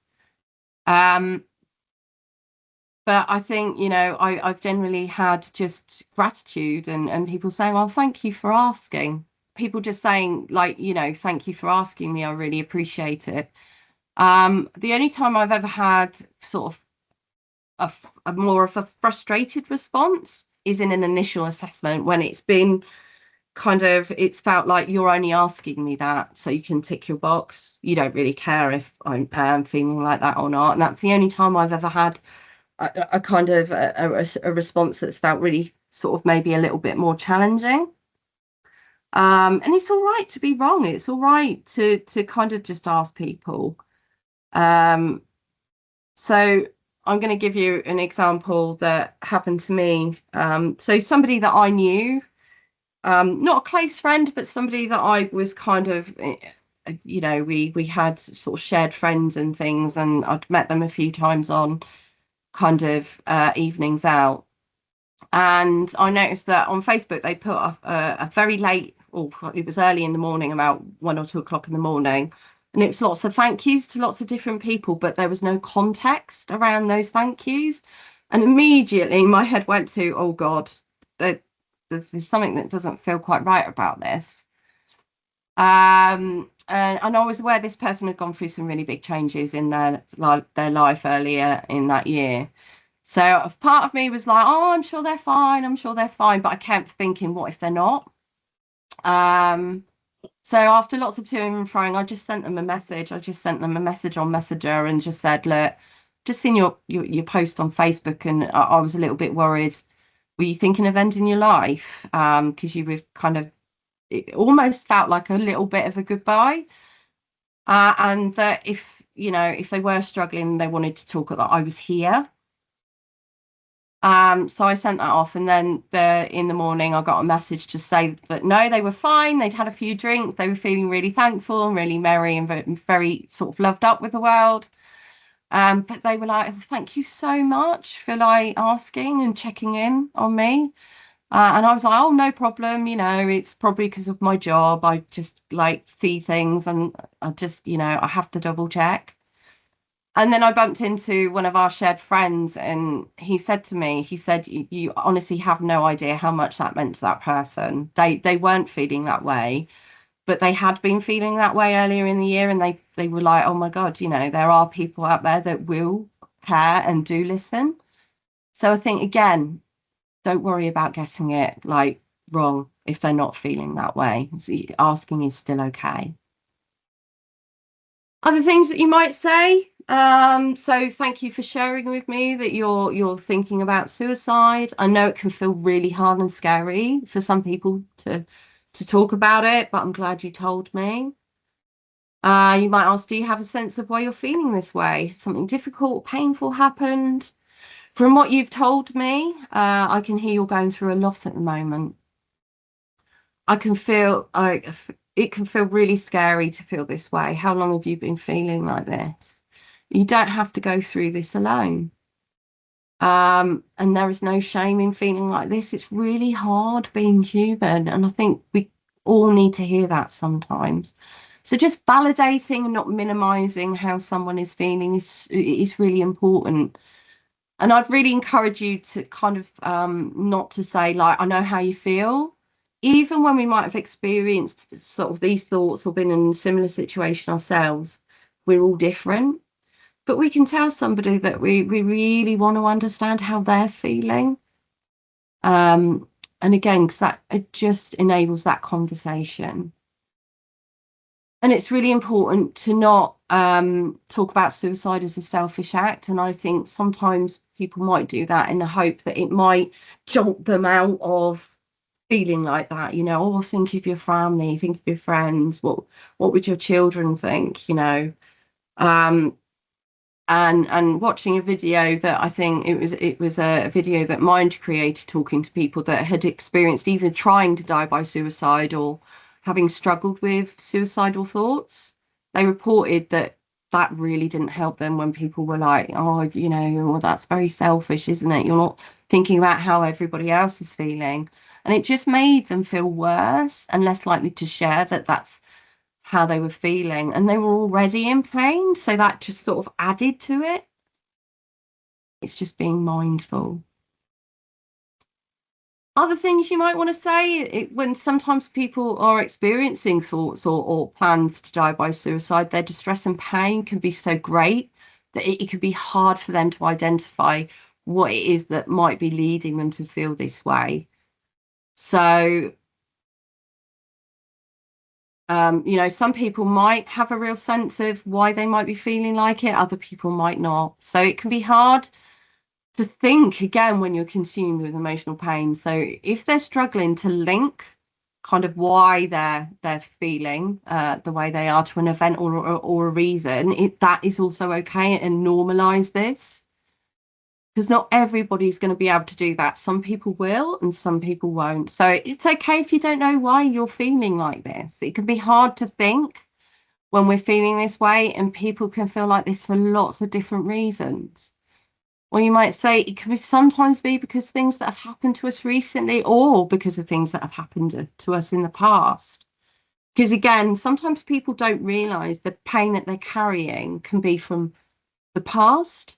But I think, you know, I've generally had just gratitude and people saying, oh, thank you for asking. People just saying, like, you know, thank you for asking me, I really appreciate it. The only time I've ever had sort of a more of a frustrated response is in an initial assessment, when it's been kind of, it's felt like you're only asking me that so you can tick your box. You don't really care if I'm feeling like that or not. And that's the only time I've ever had a kind of a response that's felt really sort of maybe a little bit more challenging. And it's all right to be wrong. It's all right to kind of just ask people. Um, so I'm going to give you an example that happened to me. So somebody that I knew, not a close friend, but somebody that I was kind of, we had sort of shared friends and things, and I'd met them a few times on kind of evenings out. And I noticed that on Facebook they put up a very late, or it was early in the morning, about 1 or 2 o'clock in the morning, and it was lots of thank yous to lots of different people, but there was no context around those thank yous. And immediately my head went to, oh God, there's something that doesn't feel quite right about this. And I was aware this person had gone through some really big changes in their life earlier in that year. So part of me was like, oh, I'm sure they're fine. I'm sure they're fine. But I kept thinking, what if they're not? So after lots of toing and froing, I just sent them a message. I just sent them a message on Messenger and just said, look, just seen your post on Facebook, and I was a little bit worried. Were you thinking of ending your life? Because you were kind of, it almost felt like a little bit of a goodbye. And that if they were struggling, they wanted to talk, that I was here. So I sent that off, and then in the morning I got a message to say that no, they were fine. They'd had a few drinks. They were feeling really thankful and really merry and very, very sort of loved up with the world. But they were like, thank you so much for asking and checking in on me. And I was like, oh, no problem. It's probably because of my job. I just see things, and I just, I have to double check. And then I bumped into one of our shared friends, and he said to me, he said, you honestly have no idea how much that meant to that person. They weren't feeling that way, but they had been feeling that way earlier in the year, and they were like, oh my God, there are people out there that will care and do listen. So I think, again, don't worry about getting it wrong if they're not feeling that way. Asking is still okay. Other things that you might say. So thank you for sharing with me that you're thinking about suicide. I know it can feel really hard and scary for some people to talk about it, but I'm glad you told me. You might ask, do you have a sense of why you're feeling this way? Something difficult, painful happened? From what you've told me, I can hear you're going through a lot at the moment. I can feel it can feel really scary to feel this way. How long have you been feeling like this? You don't have to go through this alone. And there is no shame in feeling like this. It's really hard being human, and I think we all need to hear that sometimes. So just validating and not minimizing how someone is feeling is really important. And I'd really encourage you to kind of not to say, I know how you feel. Even when we might have experienced sort of these thoughts or been in a similar situation ourselves, we're all different. But we can tell somebody that we really want to understand how they're feeling. And again, because that it just enables that conversation. And it's really important to not talk about suicide as a selfish act. And I think sometimes people might do that in the hope that it might jolt them out of feeling like that. Oh, think of your family, think of your friends. What would your children think? And watching a video that I think it was a video that Mind created, talking to people that had experienced either trying to die by suicide or having struggled with suicidal thoughts. They reported that really didn't help them when people were like, oh, well, that's very selfish, isn't it? You're not thinking about how everybody else is feeling. And it just made them feel worse and less likely to share that that's how they were feeling. And they were already in pain, so that just sort of added to it. It's just being mindful. Other things you might want to say, when sometimes people are experiencing thoughts or plans to die by suicide, their distress and pain can be so great that it can be hard for them to identify what it is that might be leading them to feel this way. So, some people might have a real sense of why they might be feeling like it, other people might not. So it can be hard to think again when you're consumed with emotional pain. So if they're struggling to link kind of why they're feeling the way they are to an event or a reason, that is also okay, and normalize this, because not everybody's going to be able to do that. Some people will and some people won't. So it's okay if you don't know why you're feeling like this. It can be hard to think when we're feeling this way, and people can feel like this for lots of different reasons. Or you might say it can sometimes be because things that have happened to us recently, or because of things that have happened to us in the past. Because again, sometimes people don't realize the pain that they're carrying can be from the past,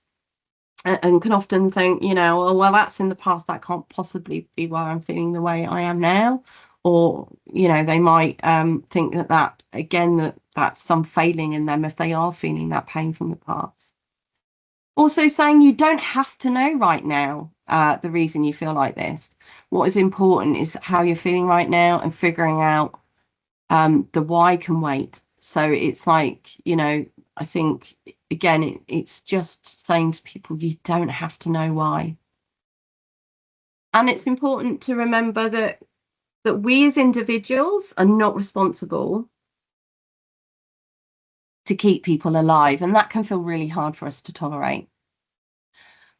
and can often think, oh, well, that's in the past, that can't possibly be why I'm feeling the way I am now. Or, they might think that again, that's some failing in them if they are feeling that pain from the past. Also saying you don't have to know right now the reason you feel like this. What is important is how you're feeling right now, and figuring out the why can wait. So it's like, I think, again, it's just saying to people, you don't have to know why. And it's important to remember that we as individuals are not responsible to keep people alive, and that can feel really hard for us to tolerate.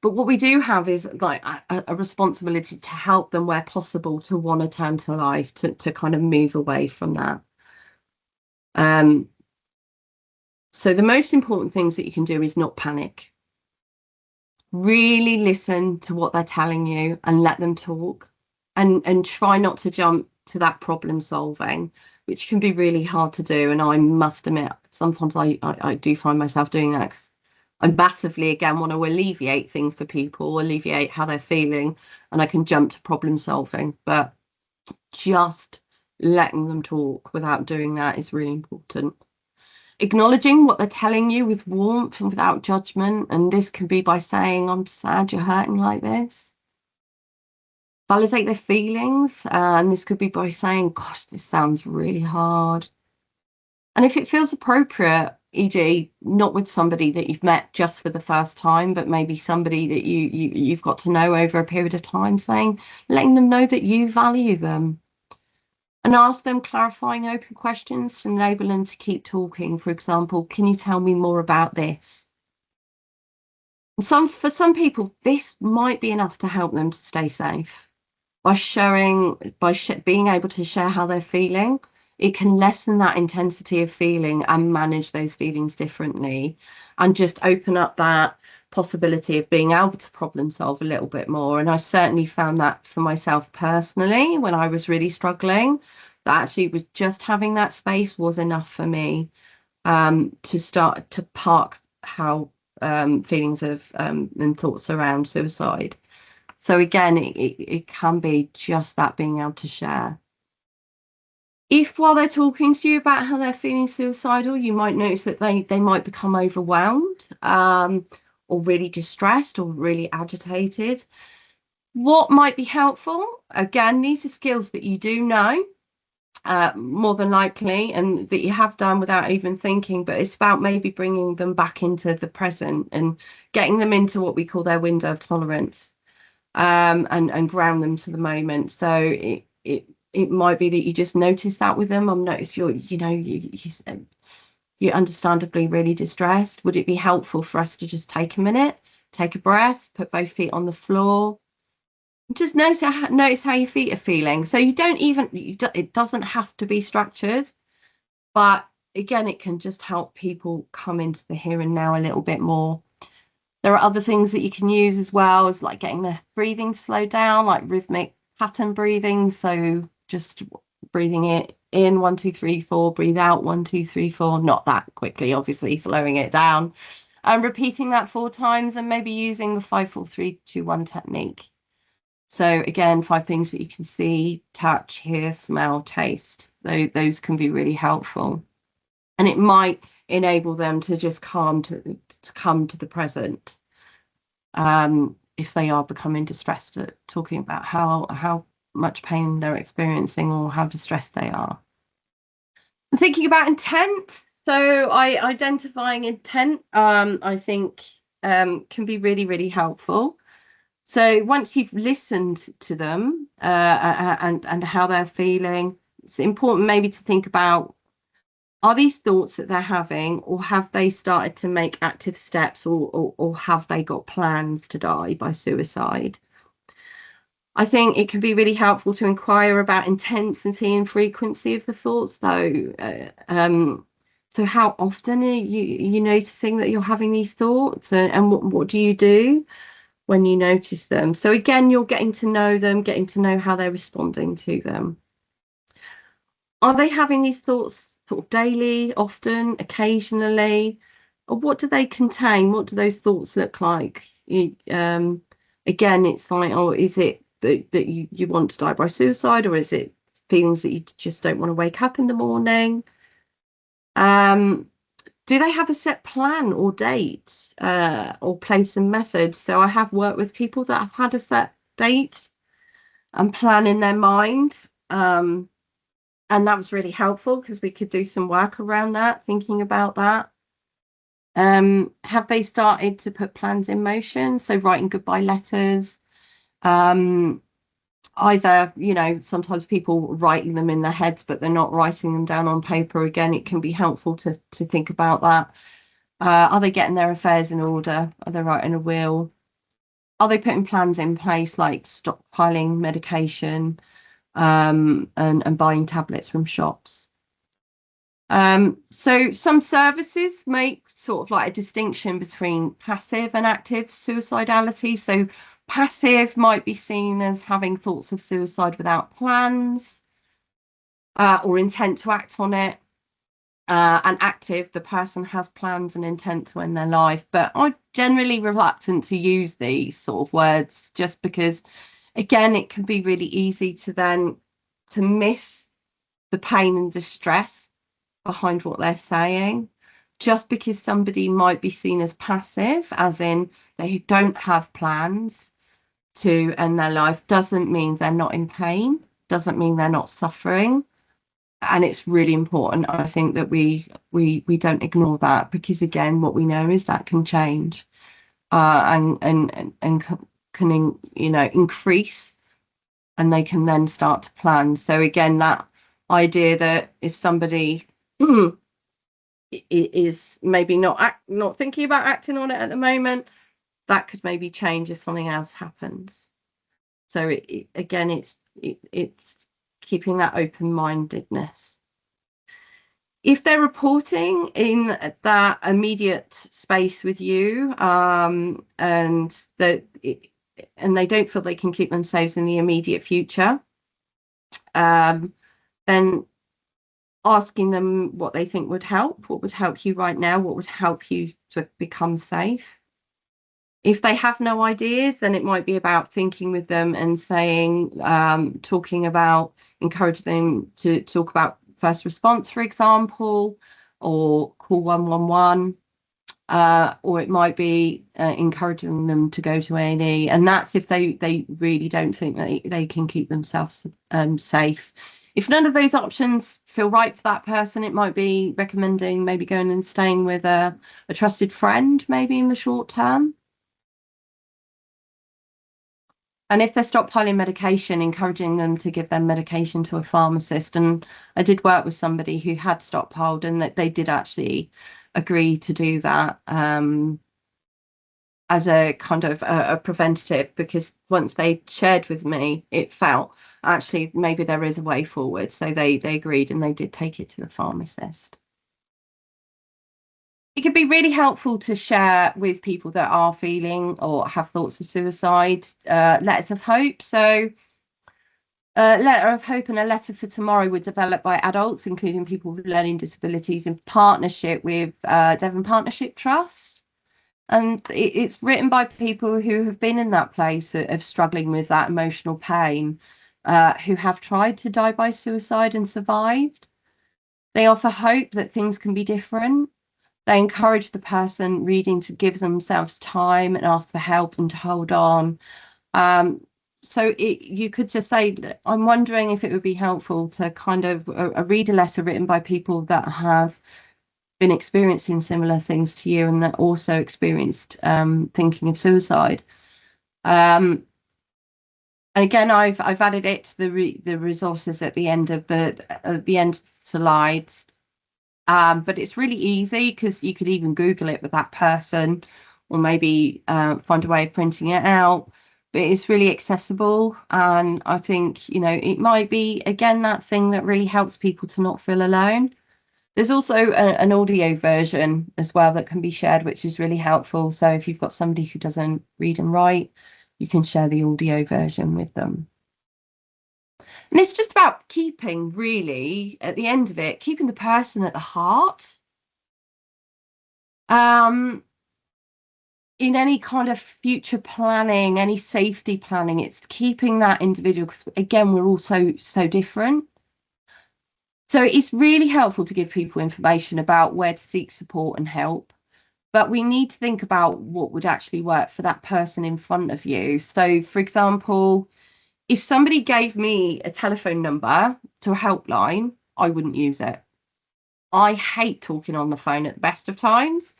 But what we do have is like a responsibility to help them where possible to want to turn to life, to kind of move away from that. So the most important things that you can do is not panic. Really listen to what they're telling you and let them talk, and try not to jump to that problem solving, which can be really hard to do. And I must admit, sometimes I do find myself doing that, 'cause I massively, again, want to alleviate things for people, alleviate how they're feeling, and I can jump to problem solving. But just letting them talk without doing that is really important. Acknowledging what they're telling you with warmth and without judgment, and this can be by saying, I'm sad you're hurting like this. Validate their feelings, and this could be by saying, gosh, this sounds really hard. And if it feels appropriate, e.g., not with somebody that you've met just for the first time, but maybe somebody that you've got to know over a period of time, letting them know that you value them. And ask them clarifying open questions to enable them to keep talking. For example, can you tell me more about this? For some people, this might be enough to help them to stay safe. By being able to share how they're feeling, it can lessen that intensity of feeling and manage those feelings differently, and just open up that possibility of being able to problem solve a little bit more. And I certainly found that for myself personally when I was really struggling, that actually was just having that space was enough for me to start to park how feelings of and thoughts around suicide. So again, it can be just that being able to share. If while they're talking to you about how they're feeling suicidal, you might notice that they might become overwhelmed, or really distressed, or really agitated. What might be helpful? Again, these are skills that you do know, more than likely, and that you have done without even thinking, but it's about maybe bringing them back into the present and getting them into what we call their window of tolerance, and ground them to the moment. So it might be that you just notice that with them. I've noticed you're understandably really distressed. Would it be helpful for us to just take a minute, take a breath, put both feet on the floor, just notice how your feet are feeling? So it doesn't have to be structured, but again, it can just help people come into the here and now a little bit more. There are other things that you can use as well, as like getting their breathing slowed down, like rhythmic pattern breathing. So just breathing it in 1, 2, 3, 4, breathe out 1, 2, 3, 4, not that quickly, obviously, slowing it down, and repeating that 4 times, and maybe using the 5, 4, 3, 2, 1 technique. So again, 5 things that you can see, touch, hear, smell, taste. Those can be really helpful, and it might enable them to just come to the present, if they are becoming distressed at talking about how much pain they're experiencing or how distressed they are. Thinking about intent. So identifying intent, I think, can be really, really helpful. So once you've listened to them, and how they're feeling, it's important maybe to think about, are these thoughts that they're having, or have they started to make active steps, or have they got plans to die by suicide? I think it can be really helpful to inquire about intensity and frequency of the thoughts, though. So how often are you noticing that you're having these thoughts, and what do you do when you notice them? So again, you're getting to know them, getting to know how they're responding to them. Are they having these thoughts sort of daily, often, occasionally? Or what do they contain? What do those thoughts look like? Again, it's like, oh, is it that you want to die by suicide, or is it feelings that you just don't want to wake up in the morning? Do they have a set plan or date, or place and method? So I have worked with people that have had a set date and plan in their mind. And that was really helpful because we could do some work around that, thinking about that. Have they started to put plans in motion? So writing goodbye letters, either, sometimes people writing them in their heads, but they're not writing them down on paper. Again, it can be helpful to think about that. Are they getting their affairs in order? Are they writing a will? Are they putting plans in place, like stockpiling medication, and buying tablets from shops? So some services make sort of like a distinction between passive and active suicidality. So passive might be seen as having thoughts of suicide without plans, or intent to act on it. And active, the person has plans and intent to end their life. But I'm generally reluctant to use these sort of words, just because, again, it can be really easy to miss the pain and distress behind what they're saying. Just because somebody might be seen as passive, as in they don't have plans to end their life, doesn't mean they're not in pain, doesn't mean they're not suffering. And it's really important, I think, that we don't ignore that, because again, what we know is that can change, and can increase, and they can then start to plan. So again, that idea that if somebody is maybe not thinking about acting on it at the moment, that could maybe change if something else happens. So again, it's keeping that open-mindedness. If they're reporting in that immediate space with you, and they don't feel they can keep themselves in the immediate future, then asking them what they think would help, what would help you right now, what would help you to become safe. If they have no ideas, then it might be about thinking with them and saying, talking about, encourage them to talk about first response, for example, or call 111, or it might be encouraging them to go to A&E, and that's if they really don't think they can keep themselves safe. If none of those options feel right for that person, it might be recommending maybe going and staying with a trusted friend, maybe in the short term. And if they're stockpiling medication, encouraging them to give their medication to a pharmacist. And I did work with somebody who had stockpiled, and that they did actually agree to do that, as a kind of a preventative, because once they shared with me, it felt actually maybe there is a way forward. So they agreed, and they did take it to the pharmacist. It could be really helpful to share with people that are feeling or have thoughts of suicide, letters of hope. So a letter of hope and a letter for tomorrow were developed by adults, including people with learning disabilities, in partnership with Devon Partnership Trust. And it's written by people who have been in that place of struggling with that emotional pain, who have tried to die by suicide and survived. They offer hope that things can be different. They encourage the person reading to give themselves time and ask for help and to hold on. So you could just say, I'm wondering if it would be helpful to kind of read a letter written by people that have been experiencing similar things to you, and that also experienced thinking of suicide. And And again, I've added it to the resources at the end of the slides. But it's really easy because you could even Google it with that person, or maybe find a way of printing it out. But it's really accessible, and I think, it might be, again, that thing that really helps people to not feel alone. There's also an audio version as well that can be shared, which is really helpful. So if you've got somebody who doesn't read and write, you can share the audio version with them. And it's just about keeping, really, at the end of it, keeping the person at the heart. In any kind of future planning, any safety planning, it's keeping that individual, because again, we're all so different. So it's really helpful to give people information about where to seek support and help. But we need to think about what would actually work for that person in front of you. So, for example, if somebody gave me a telephone number to a helpline, I wouldn't use it. I hate talking on the phone at the best of times.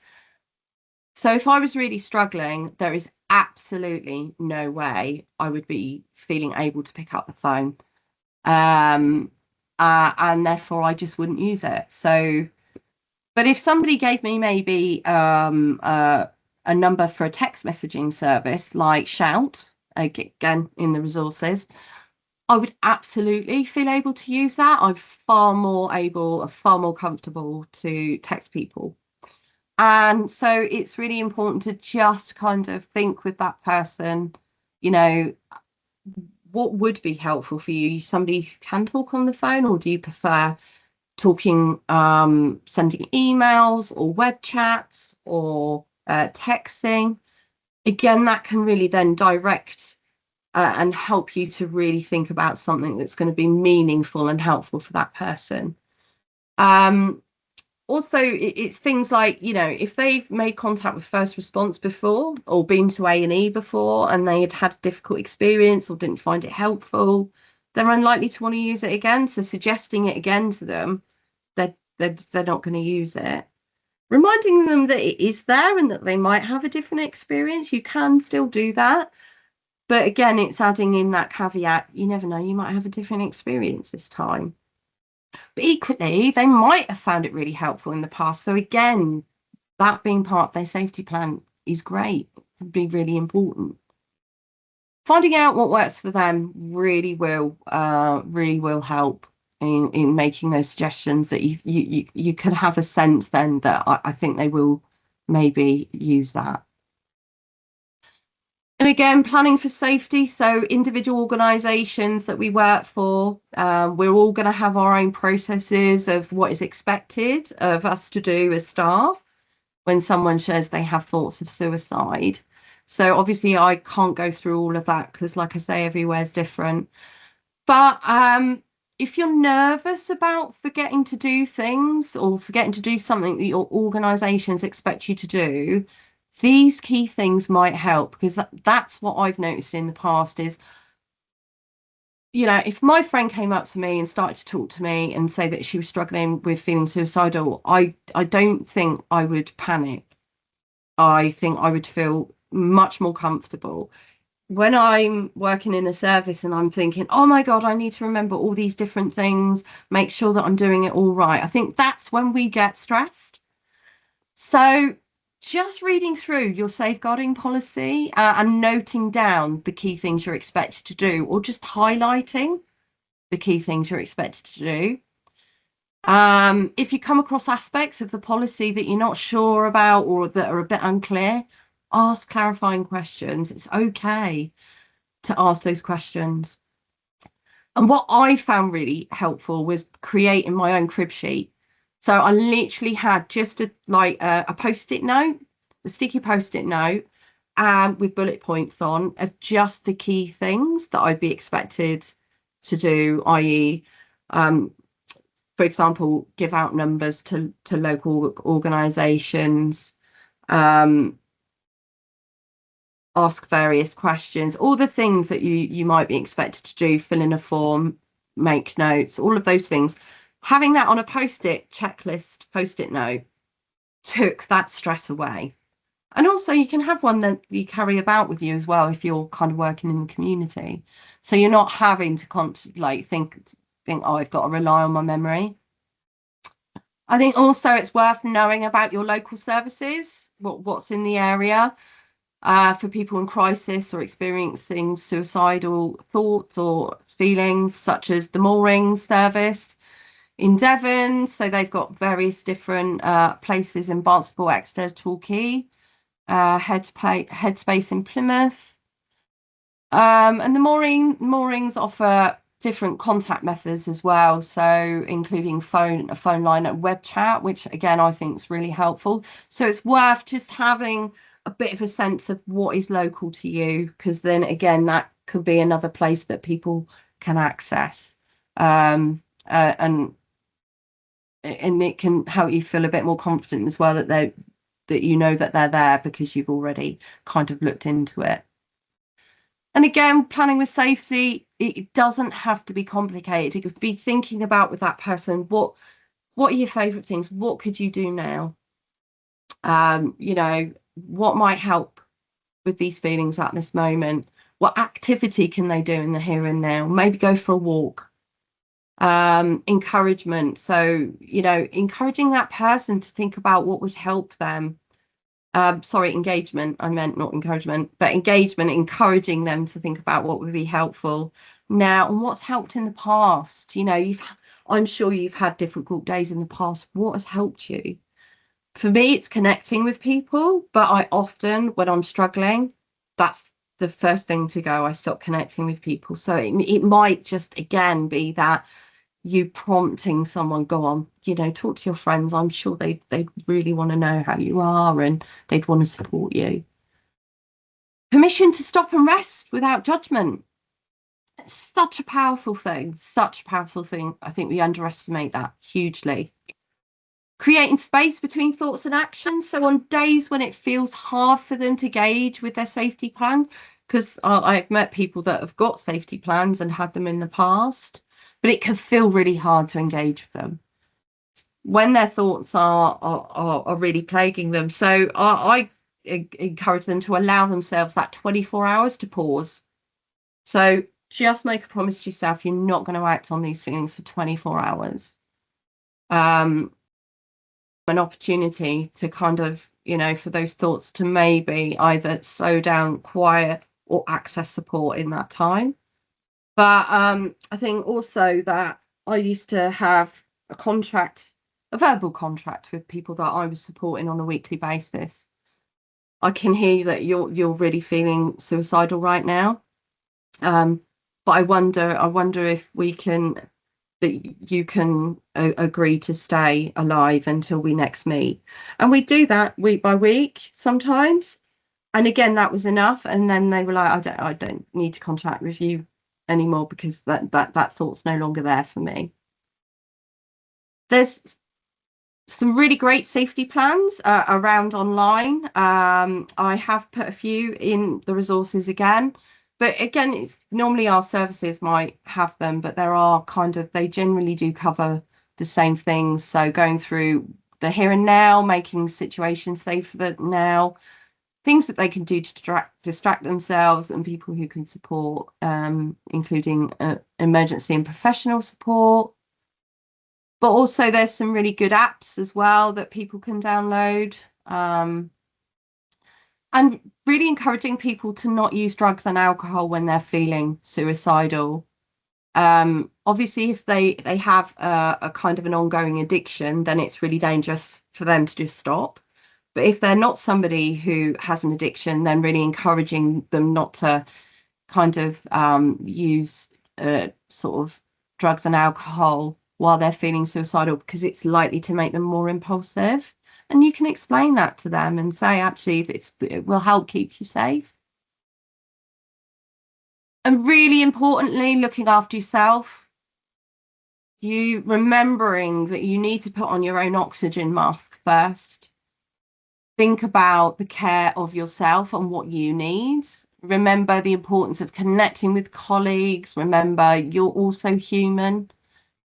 So if I was really struggling, there is absolutely no way I would be feeling able to pick up the phone. And therefore I just wouldn't use it. So, but if somebody gave me maybe a number for a text messaging service like Shout, again in the resources, I would absolutely feel able to use that. I'm far more comfortable to text people. And so it's really important to just kind of think with that person, what would be helpful for you? Somebody who can talk on the phone, or do you prefer talking, sending emails or web chats or texting? Again, that can really then direct and help you to really think about something that's going to be meaningful and helpful for that person. Also, it's things like, if they've made contact with first response before, or been to A&E before, and they had a difficult experience or didn't find it helpful, they're unlikely to want to use it again. So suggesting it again to them, they're not going to use it. Reminding them that it is there and that they might have a different experience, you can still do that. But again, it's adding in that caveat, you never know, you might have a different experience this time. But equally, they might have found it really helpful in the past. So again, that being part of their safety plan is great. It would be really important. Finding out what works for them really will help in making those suggestions, that you can have a sense then that I think they will maybe use that. And again, planning for safety. So individual organisations that we work for, we're all going to have our own processes of what is expected of us to do as staff when someone shares they have thoughts of suicide. So obviously I can't go through all of that because, like I say, everywhere's different. But if you're nervous about forgetting to do things, or forgetting to do something that your organisations expect you to do, these key things might help, because that's what I've noticed in the past is, if my friend came up to me and started to talk to me and say that she was struggling with feeling suicidal, I don't think I would panic. I think I would feel much more comfortable. When I'm working in a service and I'm thinking, oh my God, I need to remember all these different things, make sure that I'm doing it all right, I think that's when we get stressed. So just reading through your safeguarding policy and noting down the key things you're expected to do, or just highlighting the key things you're expected to do. If you come across aspects of the policy that you're not sure about, or that are a bit unclear, ask clarifying questions. It's okay to ask those questions. And what I found really helpful was creating my own crib sheet. So I literally had just a post-it note, a sticky post-it note, with bullet points on of just the key things that I'd be expected to do, i.e., for example, give out numbers to local organisations, ask various questions, all the things that you might be expected to do, fill in a form, make notes, all of those things. Having that on a post-it checklist, post-it note, took that stress away. And also you can have one that you carry about with you as well if you're kind of working in the community. So you're not having to constantly like think, oh, I've got to rely on my memory. I think also it's worth knowing about your local services, what's in the area for people in crisis or experiencing suicidal thoughts or feelings, such as the Moorings service in Devon. So they've got various different places in Barnstaple, Exeter, Torquay, Headspace in Plymouth. And the moorings offer different contact methods as well, so including a phone line and web chat, which again I think is really helpful. So it's worth just having a bit of a sense of what is local to you, because then again that could be another place that people can access, and it can help you feel a bit more confident as well that you know that they're there because you've already kind of looked into it. And again, planning with safety, it doesn't have to be complicated. It could be thinking about with that person, what are your favourite things? What could you do now? You know, what might help with these feelings at this moment? What activity can they do in the here and now? Maybe go for a walk. Encouragement. So, you know, encouraging that person to think about what would help them. Sorry, engagement. I meant not encouragement, but engagement, encouraging them to think about what would be helpful now and what's helped in the past. You know, I'm sure you've had difficult days in the past. What has helped you? For me, it's connecting with people, but I often, when I'm struggling, that's the first thing to go. I stop connecting with people. So it might just, again, be that you prompting someone, go on, you know, talk to your friends. I'm sure they really want to know how you are and they'd want to support you. Permission to stop and rest without judgment. Such a powerful thing, such a powerful thing. I think we underestimate that hugely. Creating space between thoughts and actions. So on days when it feels hard for them to gauge with their safety plan, because I've met people that have got safety plans and had them in the past, but it can feel really hard to engage with them when their thoughts are really plaguing them. So I encourage them to allow themselves that 24 hours to pause. So just make a promise to yourself, you're not going to act on these feelings for 24 hours. An opportunity to kind of, you know, for those thoughts to maybe either slow down, quiet, or access support in that time. But I think also that I used to have a verbal contract with people that I was supporting on a weekly basis. I can hear that you're really feeling suicidal right now. But I wonder if you can agree to stay alive until we next meet. And we do that week by week sometimes. And again, that was enough. And then they were like, I don't need to contract with you anymore because that thought's no longer there for me. There's some really great safety plans around online. I have put a few in the resources again, but again, it's normally our services might have them, but there are they generally do cover the same things. So going through the here and now, making situations safe for the now, things that they can do to distract themselves, and people who can support, including emergency and professional support. But also there's some really good apps as well that people can download, and really encouraging people to not use drugs and alcohol when they're feeling suicidal. Obviously, if they have a kind of an ongoing addiction, then it's really dangerous for them to just stop. But if they're not somebody who has an addiction, then really encouraging them not to kind of use sort of drugs and alcohol while they're feeling suicidal, because it's likely to make them more impulsive. And you can explain that to them and say, actually, it will help keep you safe. And really importantly, looking after yourself. You remembering that you need to put on your own oxygen mask first. Think about the care of yourself and what you need. Remember the importance of connecting with colleagues. Remember, you're also human.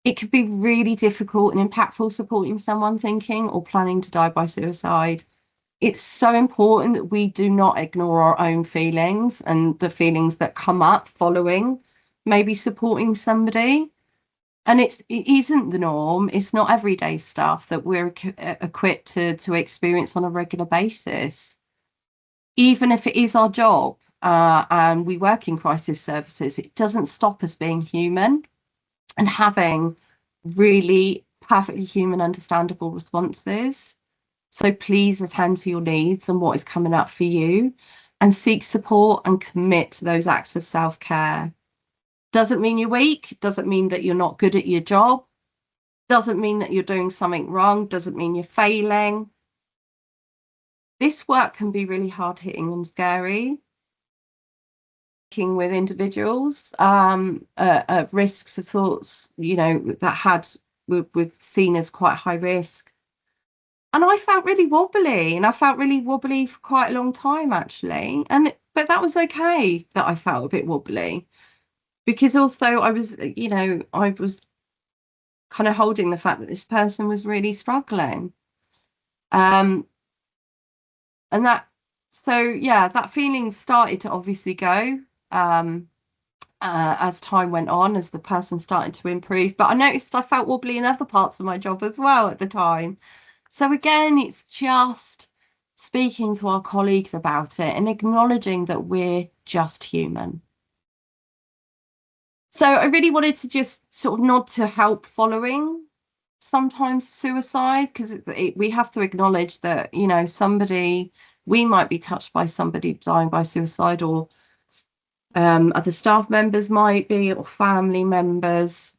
It could be really difficult and impactful supporting someone thinking or planning to die by suicide. It's so important that we do not ignore our own feelings and the feelings that come up following maybe supporting somebody. And it isn't the norm. It's not everyday stuff that we're equipped to experience on a regular basis. Even if it is our job, and we work in crisis services, it doesn't stop us being human and having really perfectly human, understandable responses. So please attend to your needs and what is coming up for you, and seek support and commit to those acts of self-care. Doesn't mean you're weak, doesn't mean that you're not good at your job, doesn't mean that you're doing something wrong, doesn't mean you're failing. This work can be really hard-hitting and scary. Working with individuals at risks of thoughts, that were seen as quite high risk. And I felt really wobbly, and I felt really wobbly for quite a long time, actually. But that was okay that I felt a bit wobbly, because also I was kind of holding the fact that this person was really struggling. Um, and that, so yeah, that feeling started to obviously go as time went on, as the person started to improve. But I noticed I felt wobbly in other parts of my job as well at the time. So again, it's just speaking to our colleagues about it and acknowledging that we're just human. So I really wanted to just sort of nod to help following sometimes suicide, because we have to acknowledge that, we might be touched by somebody dying by suicide, or other staff members might be, or family members.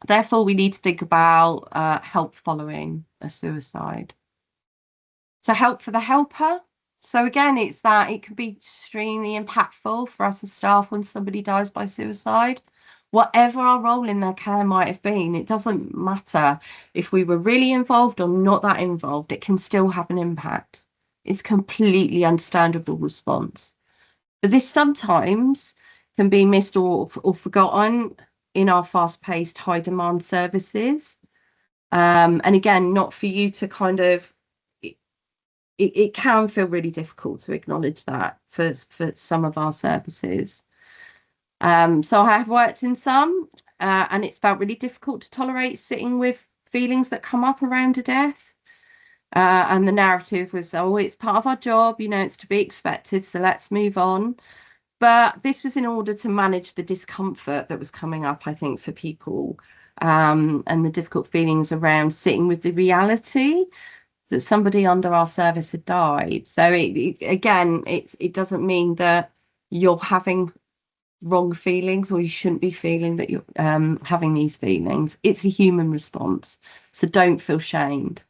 Therefore, we need to think about help following a suicide. So help for the helper. So again, it's that it can be extremely impactful for us as staff when somebody dies by suicide. Whatever our role in their care might have been, it doesn't matter if we were really involved or not that involved, it can still have an impact. It's a completely understandable response. But this sometimes can be missed or forgotten in our fast-paced, high-demand services. And again, not for you to kind of, it can feel really difficult to acknowledge that for some of our services. So I have worked in some, and it's felt really difficult to tolerate sitting with feelings that come up around a death. And the narrative was, oh, it's part of our job, it's to be expected, so let's move on. But this was in order to manage the discomfort that was coming up, I think, for people, and the difficult feelings around sitting with the reality that somebody under our service had died. So it doesn't mean that you're having wrong feelings, or you shouldn't be feeling that you're having these feelings. It's a human response, so don't feel shamed.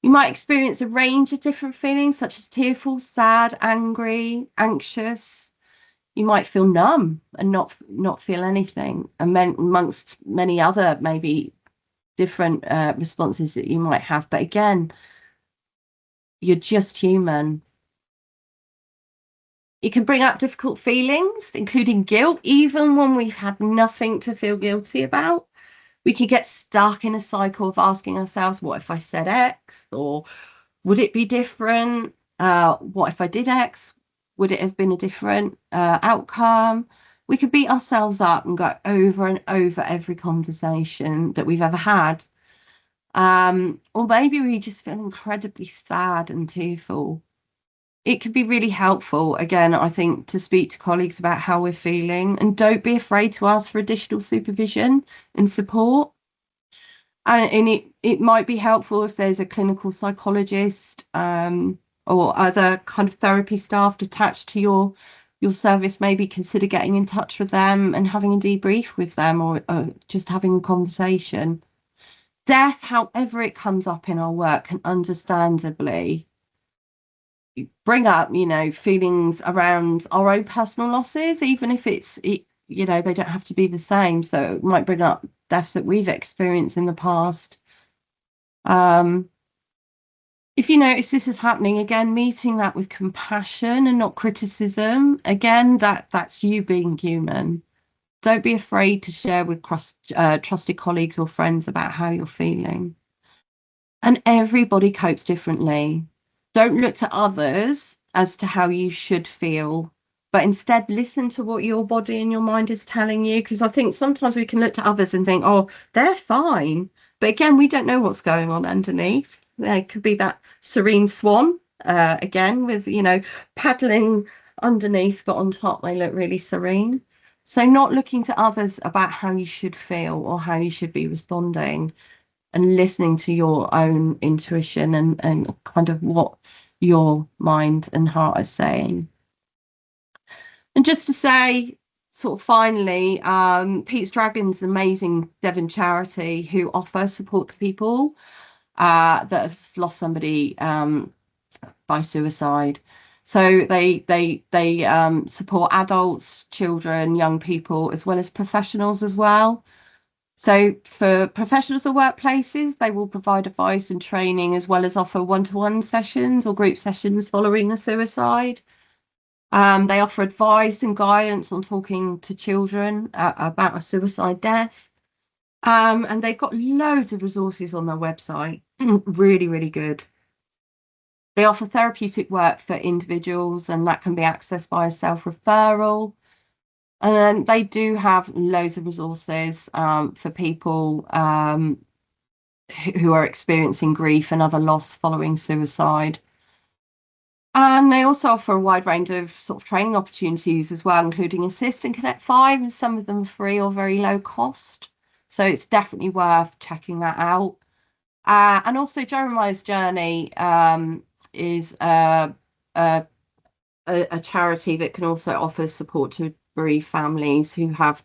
You might experience a range of different feelings, such as tearful, sad, angry, anxious. You might feel numb and not feel anything, and amongst many other maybe different responses that you might have. But again, you're just human. It can bring up difficult feelings, including guilt, even when we've had nothing to feel guilty about. We can get stuck in a cycle of asking ourselves, what if I said X? Or would it be different? What if I did X? Would it have been a different outcome? We could beat ourselves up and go over and over every conversation that we've ever had. Or maybe we just feel incredibly sad and tearful. It could be really helpful, again, I think, to speak to colleagues about how we're feeling, and don't be afraid to ask for additional supervision and support. And it might be helpful if there's a clinical psychologist or other kind of therapy staff attached to your service. Maybe consider getting in touch with them and having a debrief with them, or just having a conversation. Death, however it comes up in our work, can understandably bring up, feelings around our own personal losses, even if they don't have to be the same. So it might bring up deaths that we've experienced in the past. If you notice this is happening, again, meeting that with compassion and not criticism. Again, that's you being human. Don't be afraid to share with trusted colleagues or friends about how you're feeling. And everybody copes differently. Don't look to others as to how you should feel, but instead listen to what your body and your mind is telling you. Because I think sometimes we can look to others and think, oh, they're fine. But again, we don't know what's going on underneath. There could be that serene swan, again, with, paddling underneath, but on top they look really serene. So not looking to others about how you should feel or how you should be responding, and listening to your own intuition and kind of what your mind and heart are saying. And just to say, sort of finally, Pete's Dragon's amazing Devon charity who offer support to people that have lost somebody by suicide. So they support adults, children, young people, as well as professionals as well. So for professionals or workplaces, they will provide advice and training, as well as offer one-to-one sessions or group sessions following a suicide. They offer advice and guidance on talking to children about a suicide death. And they've got loads of resources on their website. Really, really good. They offer therapeutic work for individuals, and that can be accessed by a self-referral. And then they do have loads of resources for people who are experiencing grief and other loss following suicide. And they also offer a wide range of sort of training opportunities as well, including Assist and Connect 5, and some of them are free or very low cost. So it's definitely worth checking that out. And also Jeremiah's Journey is a charity that can also offer support to bereaved families who have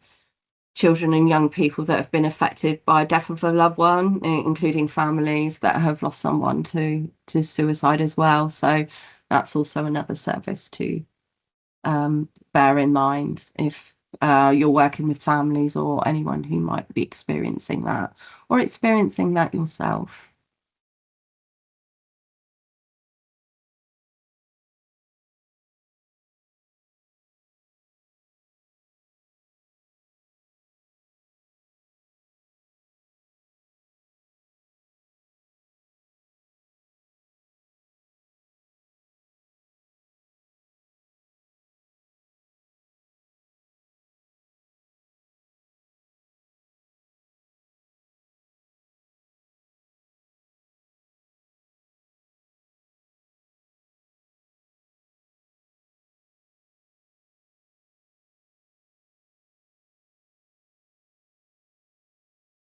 children and young people that have been affected by death of a loved one, including families that have lost someone to suicide as well. So that's also another service to bear in mind if you're working with families or anyone who might be experiencing that or experiencing that yourself.